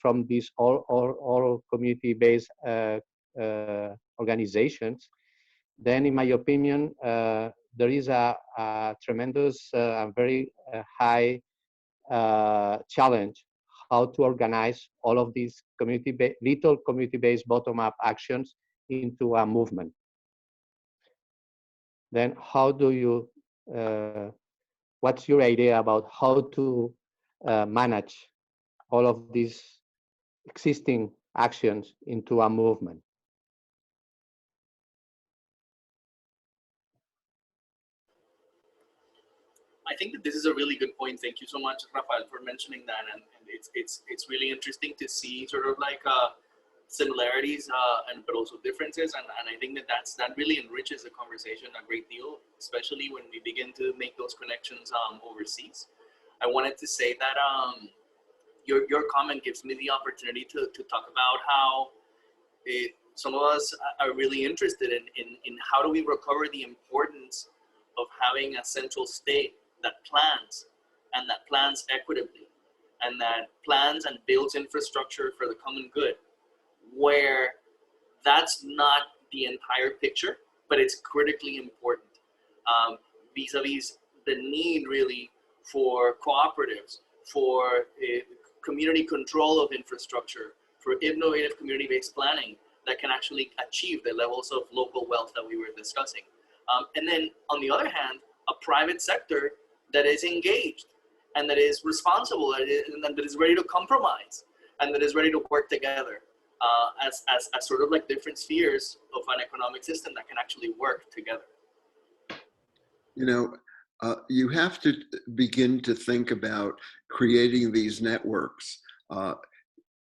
Speaker 12: from these all community-based organizations. Then, in my opinion, there is a tremendous, very high challenge how to organize all of these little community-based bottom-up actions into a movement. Then how do you, what's your idea about how to manage all of these existing actions into a movement?
Speaker 4: I think that this is a really good point. Thank you so much, Rafael, for mentioning that. And it's really interesting to see sort of like similarities but also differences. And I think that really enriches the conversation a great deal, especially when we begin to make those connections overseas. I wanted to say that your comment gives me the opportunity to talk about how some of us are really interested in how do we recover the importance of having a central state that plans, and that plans equitably, and that plans and builds infrastructure for the common good, where that's not the entire picture, but it's critically important vis-a-vis the need really for cooperatives, for community control of infrastructure, for innovative community-based planning that can actually achieve the levels of local wealth that we were discussing. And then on the other hand, a private sector that is engaged and that is responsible and that is ready to compromise and that is ready to work together as sort of like different spheres of an economic system that can actually work together.
Speaker 3: You know, you have to begin to think about creating these networks.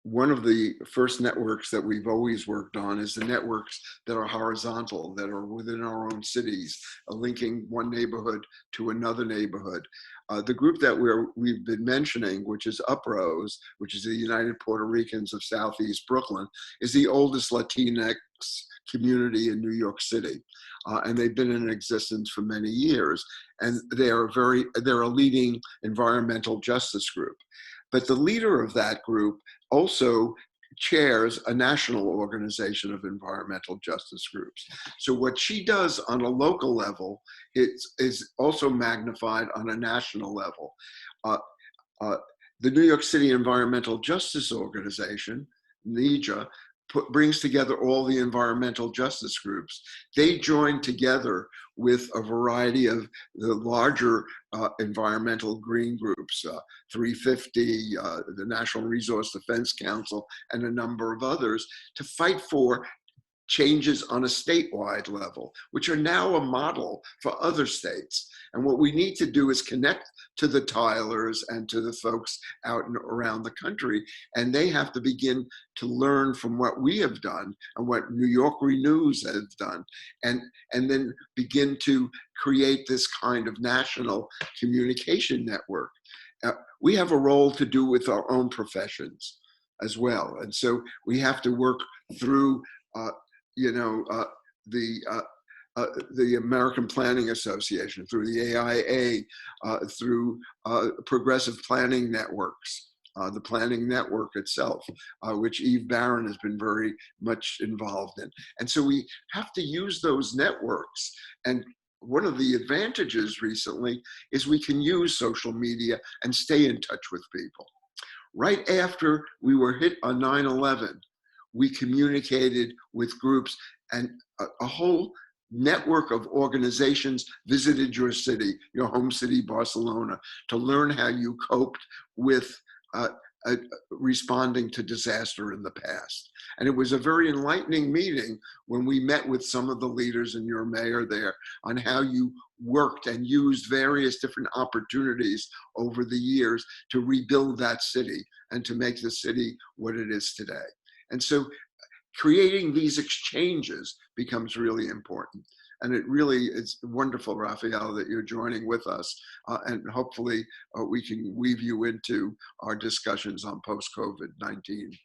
Speaker 3: One of the first networks that we've always worked on is the networks that are horizontal, that are within our own cities, linking one neighborhood to another neighborhood. The group that we've been mentioning, which is UPROSE, which is the United Puerto Ricans of Southeast Brooklyn, is the oldest Latinx community in New York City. And they've been in existence for many years. And they're a leading environmental justice group. But the leader of that group also chairs a national organization of environmental justice groups. So what she does on a local level is also magnified on a national level. The New York City Environmental Justice Organization, NEJA, brings together all the environmental justice groups. They join together with a variety of the larger environmental green groups, 350, the National Resource Defense Council, and a number of others, to fight for changes on a statewide level, which are now a model for other states. And what we need to do is connect to the tilers and to the folks out and around the country, and they have to begin to learn from what we have done and what New York Renews has done, and then begin to create this kind of national communication network. We have a role to do with our own professions as well, and so we have to work through the American Planning Association, through the AIA, through progressive planning networks, the planning network itself, which Eve Barron has been very much involved in. And so we have to use those networks. And one of the advantages recently is we can use social media and stay in touch with people. Right after we were hit on 9/11, we communicated with groups, and a whole network of organizations visited your city, your home city, Barcelona, to learn how you coped with responding to disaster in the past. And it was a very enlightening meeting when we met with some of the leaders and your mayor there on how you worked and used various different opportunities over the years to rebuild that city and to make the city what it is today. And so creating these exchanges becomes really important. And it really is wonderful, Rafael, that you're joining with us. And hopefully we can weave you into our discussions on post-COVID-19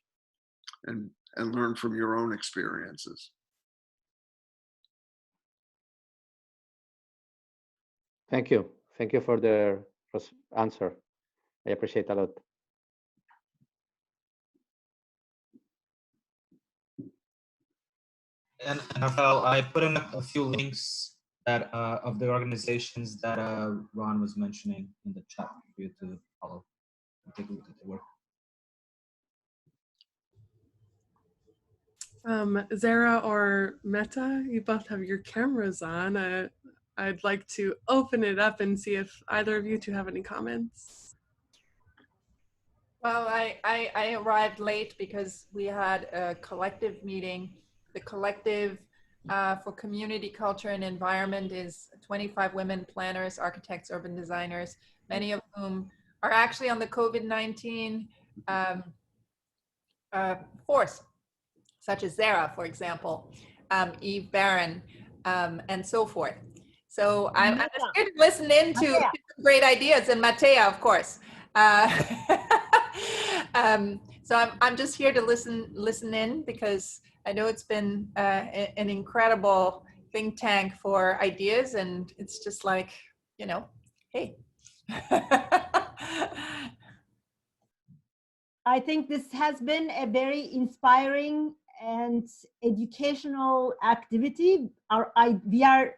Speaker 3: and learn from your own experiences.
Speaker 12: Thank you. Thank you for the answer. I appreciate it a lot.
Speaker 2: And Rafael, I put in a few links that of the organizations that Ron was mentioning in the chat for you to follow and take a look at the work.
Speaker 1: Zara or Meta, you both have your cameras on. I'd like to open it up and see if either of you two have any comments.
Speaker 13: Well, I arrived late because we had a collective meeting. The collective for community, culture, and environment is 25 women planners, architects, urban designers, many of whom are actually on the COVID-19 force, such as Zara, for example, Eve Barron, and so forth. So I'm just here to listen in to some great ideas, and Matea, of course. So I'm just here to listen in, because I know it's been an incredible think tank for ideas, and it's just like, you know, hey.
Speaker 14: I think this has been a very inspiring and educational activity. We are,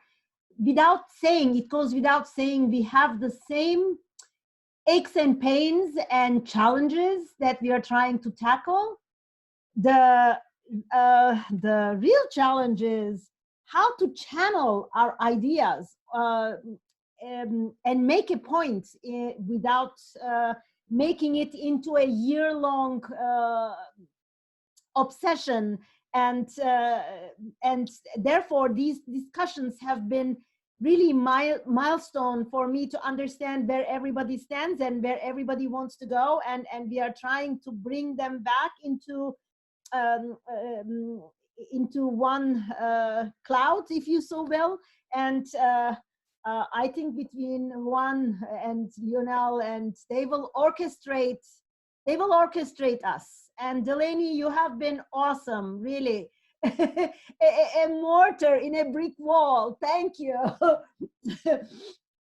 Speaker 14: without saying, it goes without saying, we have the same aches and pains and challenges that we are trying to tackle. The real challenge is how to channel our ideas and make a point without making it into a year-long obsession, and therefore these discussions have been really milestone for me to understand where everybody stands and where everybody wants to go, and we are trying to bring them back into one cloud, if you so will. And I think between Juan and Lionel, and they will orchestrate us. And Delaney, you have been awesome, really. a mortar in a brick wall. Thank you.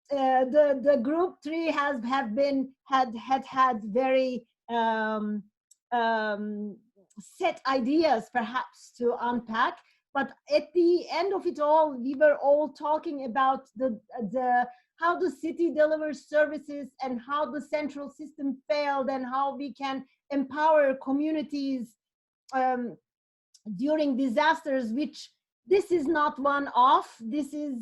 Speaker 14: The group 3 had very set ideas perhaps to unpack, but at the end of it all, we were all talking about how the city delivers services and how the central system failed, and how we can empower communities during disasters, which this is not one off. This is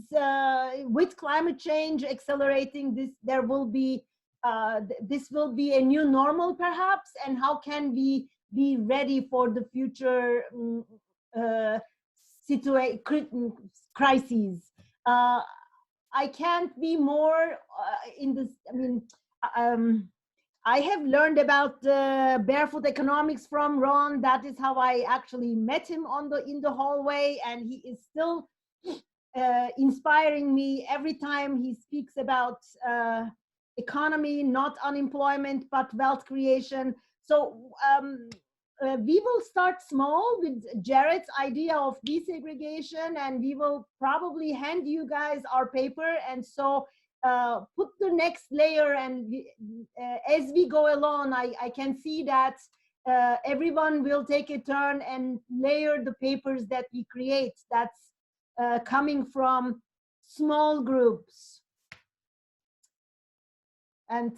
Speaker 14: with climate change accelerating, this will be a new normal perhaps, and how can we be ready for the future crises. I can't be more in this. I mean, I have learned about barefoot economics from Ron. That is how I actually met him in the hallway, and he is still inspiring me every time he speaks about economy, not unemployment, but wealth creation. So we will start small with Jared's idea of desegregation, and we will probably hand you guys our paper, and so put the next layer, and as we go along, I can see that everyone will take a turn and layer the papers that we create. That's coming from small groups. And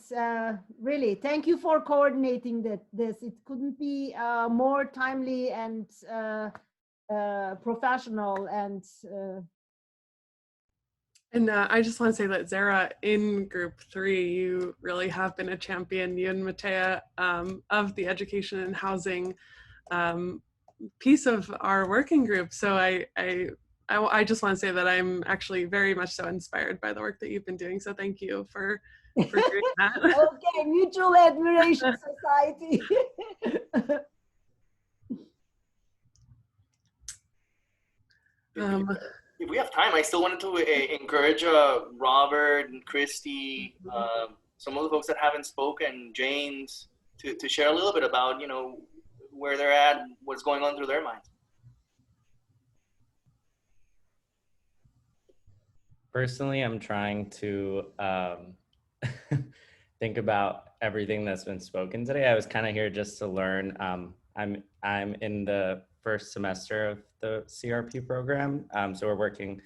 Speaker 14: really, thank you for coordinating this. It couldn't be more timely and professional.
Speaker 1: And I just want to say that Zara, in group 3, you really have been a champion, you and Matea, of the education and housing piece of our working group. So I just want to say that I'm actually very much so inspired by the work that you've been doing. So thank you for doing that.
Speaker 14: Okay, mutual admiration society.
Speaker 4: If we have time, I still wanted to encourage Robert and Christy, some of the folks that haven't spoken, James, to share a little bit about, you know, where they're at, what's going on through their minds.
Speaker 15: Personally, I'm trying to think about everything that's been spoken today. I was kind of here just to learn. I'm in the first semester of the CRP program. So we're working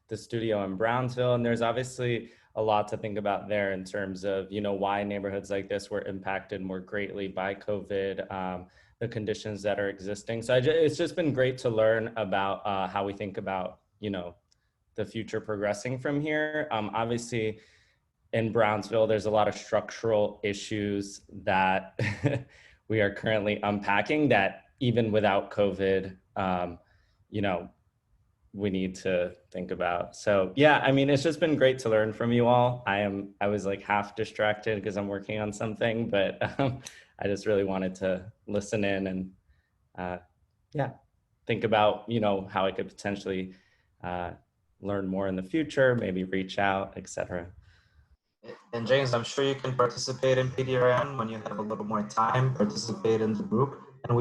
Speaker 15: the studio in Brownsville, and there's obviously a lot to think about there in terms of, you know, why neighborhoods like this were impacted more greatly by COVID, the conditions that are existing. So it's just been great to learn about how we think about, the future progressing from here. Obviously, in Brownsville, there's a lot of structural issues that we are currently unpacking that even without COVID, we need to think about. So yeah, I mean, it's just been great to learn from you all. I was like half distracted because I'm working on something, but I just really wanted to listen in and think about, how I could potentially learn more in the future, maybe reach out, etc.
Speaker 2: And James, I'm sure you can participate in PDRN when you have a little more time, participate in the group. And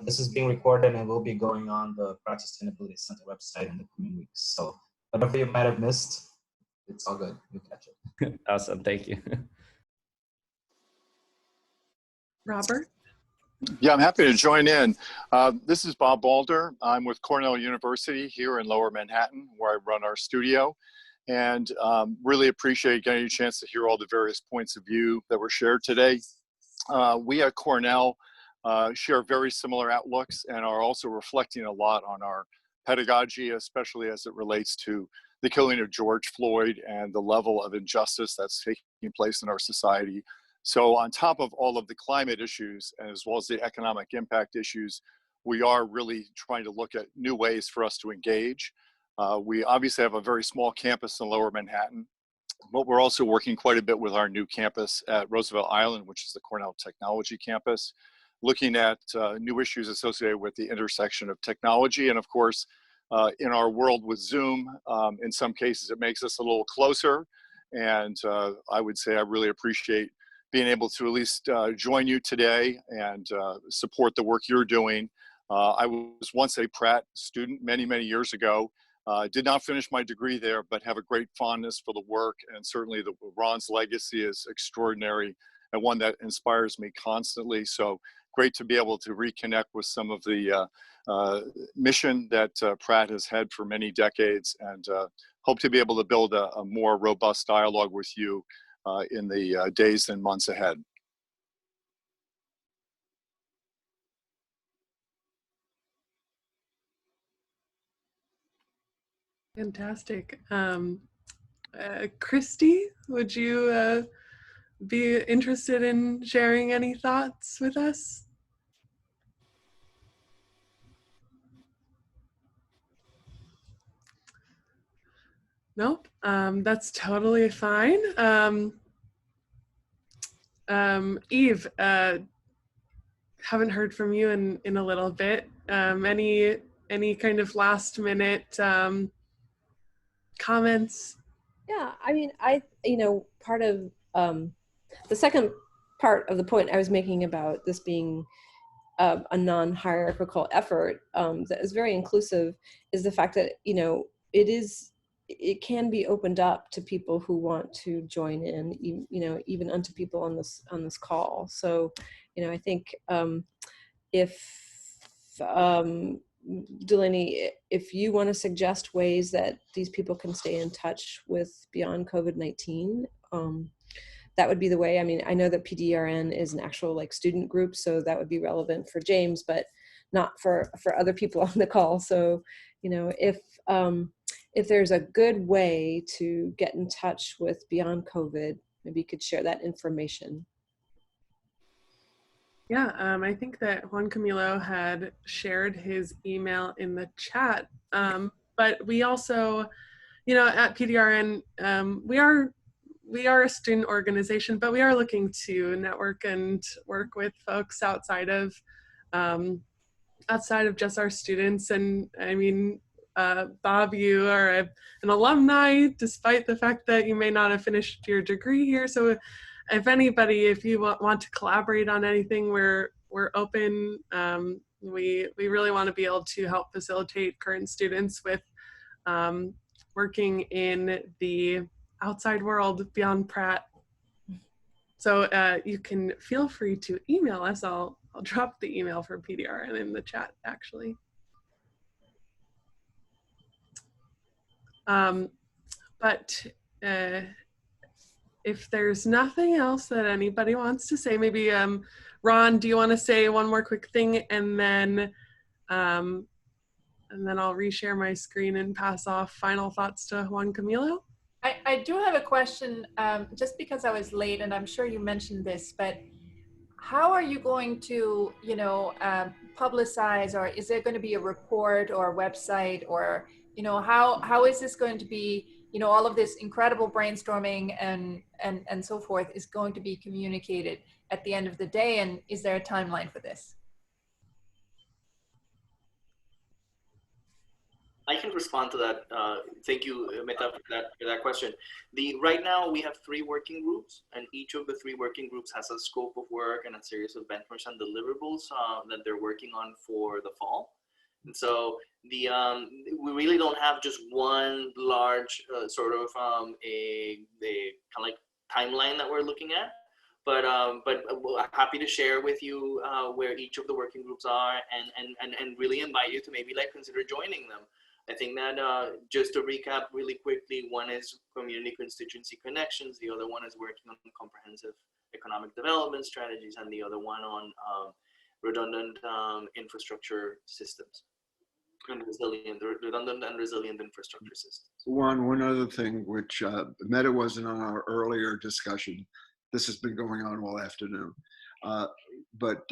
Speaker 2: this is being recorded and will be going on the Pratt Sustainability Center website in the coming weeks. So whatever you might have missed, it's all good. You'll catch it.
Speaker 15: Awesome, thank you.
Speaker 1: Robert?
Speaker 16: Yeah, I'm happy to join in. This is Bob Balder. I'm with Cornell University here in Lower Manhattan, where I run our studio. And really appreciate getting a chance to hear all the various points of view that were shared today. We at Cornell share very similar outlooks and are also reflecting a lot on our pedagogy, especially as it relates to the killing of George Floyd and the level of injustice that's taking place in our society. So on top of all of the climate issues, as well as the economic impact issues, we are really trying to look at new ways for us to engage. We obviously have a very small campus in Lower Manhattan, but we're also working quite a bit with our new campus at Roosevelt Island, which is the Cornell Technology Campus, looking at new issues associated with the intersection of technology. And of course, in our world with Zoom, in some cases, it makes us a little closer. And I would say I really appreciate being able to at least join you today and support the work you're doing. I was once a Pratt student many, many years ago. Did not finish my degree there, but have a great fondness for the work. And certainly Ron's legacy is extraordinary and one that inspires me constantly. So great to be able to reconnect with some of the mission that Pratt has had for many decades, and hope to be able to build a more robust dialogue with you in the days and months ahead.
Speaker 1: Fantastic. Christy, would you be interested in sharing any thoughts with us? Nope, that's totally fine. Eve, haven't heard from you in a little bit. Any kind of last minute comments?
Speaker 5: Yeah, I mean, part of the second part of the point I was making about this being a non-hierarchical effort that is very inclusive is the fact that, it can be opened up to people who want to join in, even unto people on this call. So, I think if Delaney, if you want to suggest ways that these people can stay in touch with beyond COVID-19, that would be the way. I mean, I know that PDRN is an actual student group, so that would be relevant for James, but not for other people on the call. So, if there's a good way to get in touch with beyond COVID, maybe you could share that information.
Speaker 1: Yeah, I think that Juan Camilo had shared his email in the chat, but we also, at PDRN, we are a student organization, but we are looking to network and work with folks outside of just our students. And I mean, Bob, you are an alumni, despite the fact that you may not have finished your degree here. So if anybody, if you want to collaborate on anything, we're open. We really want to be able to help facilitate current students with working in the outside world beyond Pratt. So you can feel free to email us. I'll drop the email for PDRN in the chat, actually. But if there's nothing else that anybody wants to say, maybe Ron, do you want to say one more quick thing, and then I'll reshare my screen and pass off final thoughts to Juan Camilo?
Speaker 13: I do have a question, just because I was late, and I'm sure you mentioned this, but how are you going to, publicize, or is there going to be a report or a website, or, how is this going to be, all of this incredible brainstorming and so forth is going to be communicated at the end of the day, and is there a timeline for this?
Speaker 4: I can respond to that. Thank you, Meta, for that question. Right now, we have 3 working groups, and each of the 3 working groups has a scope of work and a series of benchmarks and deliverables that they're working on for the fall. And so we really don't have just one large sort of a kind of like timeline that we're looking at. But happy to share with you where each of the working groups are, and really invite you to maybe consider joining them. I think that just to recap really quickly, one is community constituency connections, the other one is working on comprehensive economic development strategies, and the other one on redundant infrastructure systems, and redundant and resilient infrastructure systems.
Speaker 3: One other thing which Meta wasn't on our earlier discussion, this has been going on all afternoon, but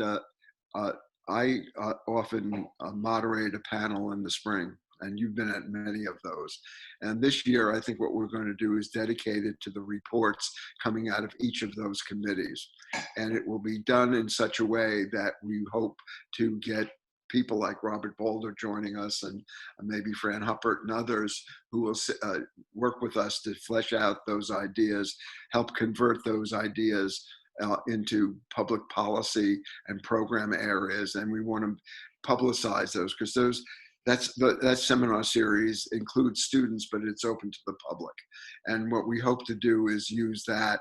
Speaker 3: I often moderate a panel in the spring, and you've been at many of those. And this year, I think what we're going to do is dedicate it to the reports coming out of each of those committees. And it will be done in such a way that we hope to get people like Robert Boulder joining us, and maybe Fran Huppert and others who will work with us to flesh out those ideas, help convert those ideas into public policy and program areas. And we want to publicize those, because that seminar series includes students, but it's open to the public. And what we hope to do is use that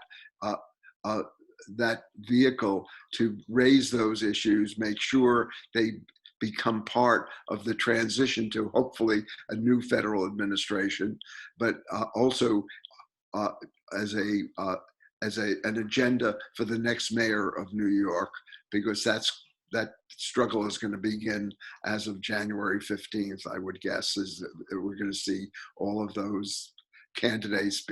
Speaker 3: vehicle to raise those issues, make sure they become part of the transition to hopefully a new federal administration, but also as an agenda for the next mayor of New York, because that struggle is going to begin as of January 15th, I would guess, is that we're going to see all of those candidates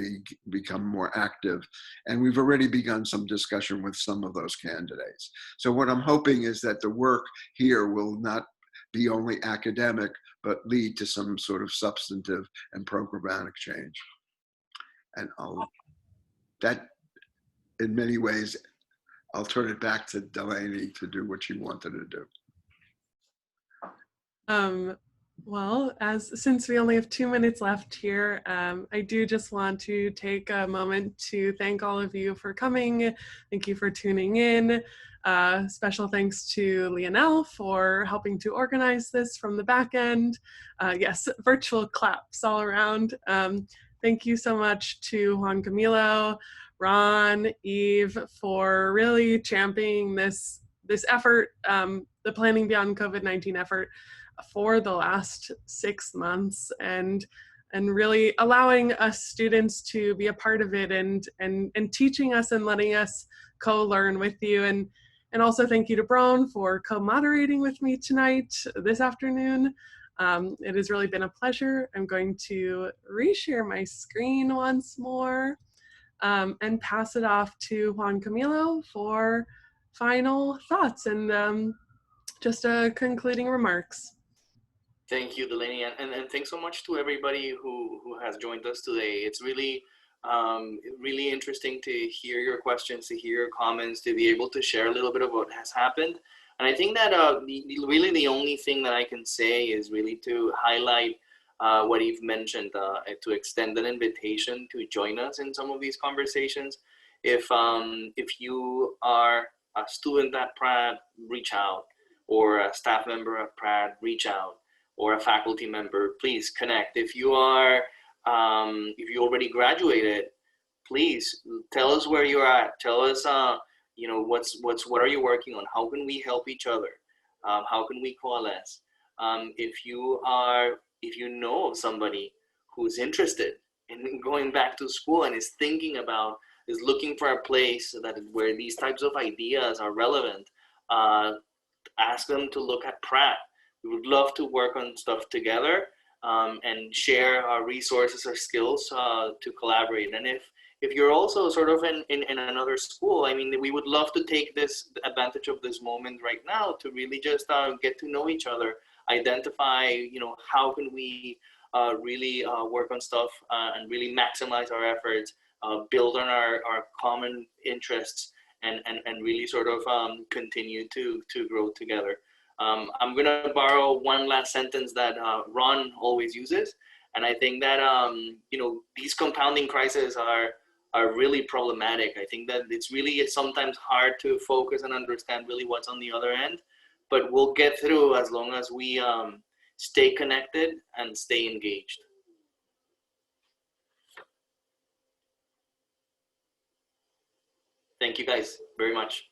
Speaker 3: become more active. And we've already begun some discussion with some of those candidates. So what I'm hoping is that the work here will not be only academic, but lead to some sort of substantive and programmatic change. And that, in many ways, I'll turn it back to Delaney to do what she wanted to do.
Speaker 1: Well, since we only have 2 minutes left here, I do just want to take a moment to thank all of you for coming. Thank you for tuning in. Special thanks to Lionel for helping to organize this from the back end. Yes, virtual claps all around. Thank you so much to Juan Camilo, Ron, Eve, for really championing this effort, the Planning Beyond COVID-19 effort, for the last 6 months, and really allowing us students to be a part of it, and teaching us and letting us co-learn with you. And also thank you to Brown for co-moderating with me tonight, this afternoon. It has really been a pleasure. I'm going to reshare my screen once more and pass it off to Juan Camilo for final thoughts and just concluding remarks.
Speaker 4: Thank you, Delaney, and thanks so much to everybody who has joined us today. It's really really interesting to hear your questions, to hear your comments, to be able to share a little bit of what has happened. And I think that really the only thing that I can say is really to highlight what you've mentioned, to extend an invitation to join us in some of these conversations. If you are a student at Pratt, reach out, or a staff member at Pratt, reach out, or a faculty member, please connect. If you are, if you already graduated, please tell us where you're at. Tell us, you know, what are you working on? How can we help each other? How can we coalesce? If you know of somebody who's interested in going back to school and is thinking about is looking for a place that where these types of ideas are relevant, ask them to look at Pratt. We would love to work on stuff together and share our resources or skills to collaborate. And if you're also sort of in another school, I mean, we would love to take this advantage of this moment right now to really just get to know each other, identify, you know, how can we really work on stuff and really maximize our efforts, build on our common interests, and really sort of continue to grow together. I'm gonna borrow one last sentence that Ron always uses, and I think that you know, these compounding crises are really problematic. I think that it's sometimes hard to focus and understand really what's on the other end, but we'll get through as long as we stay connected and stay engaged. Thank you guys very much.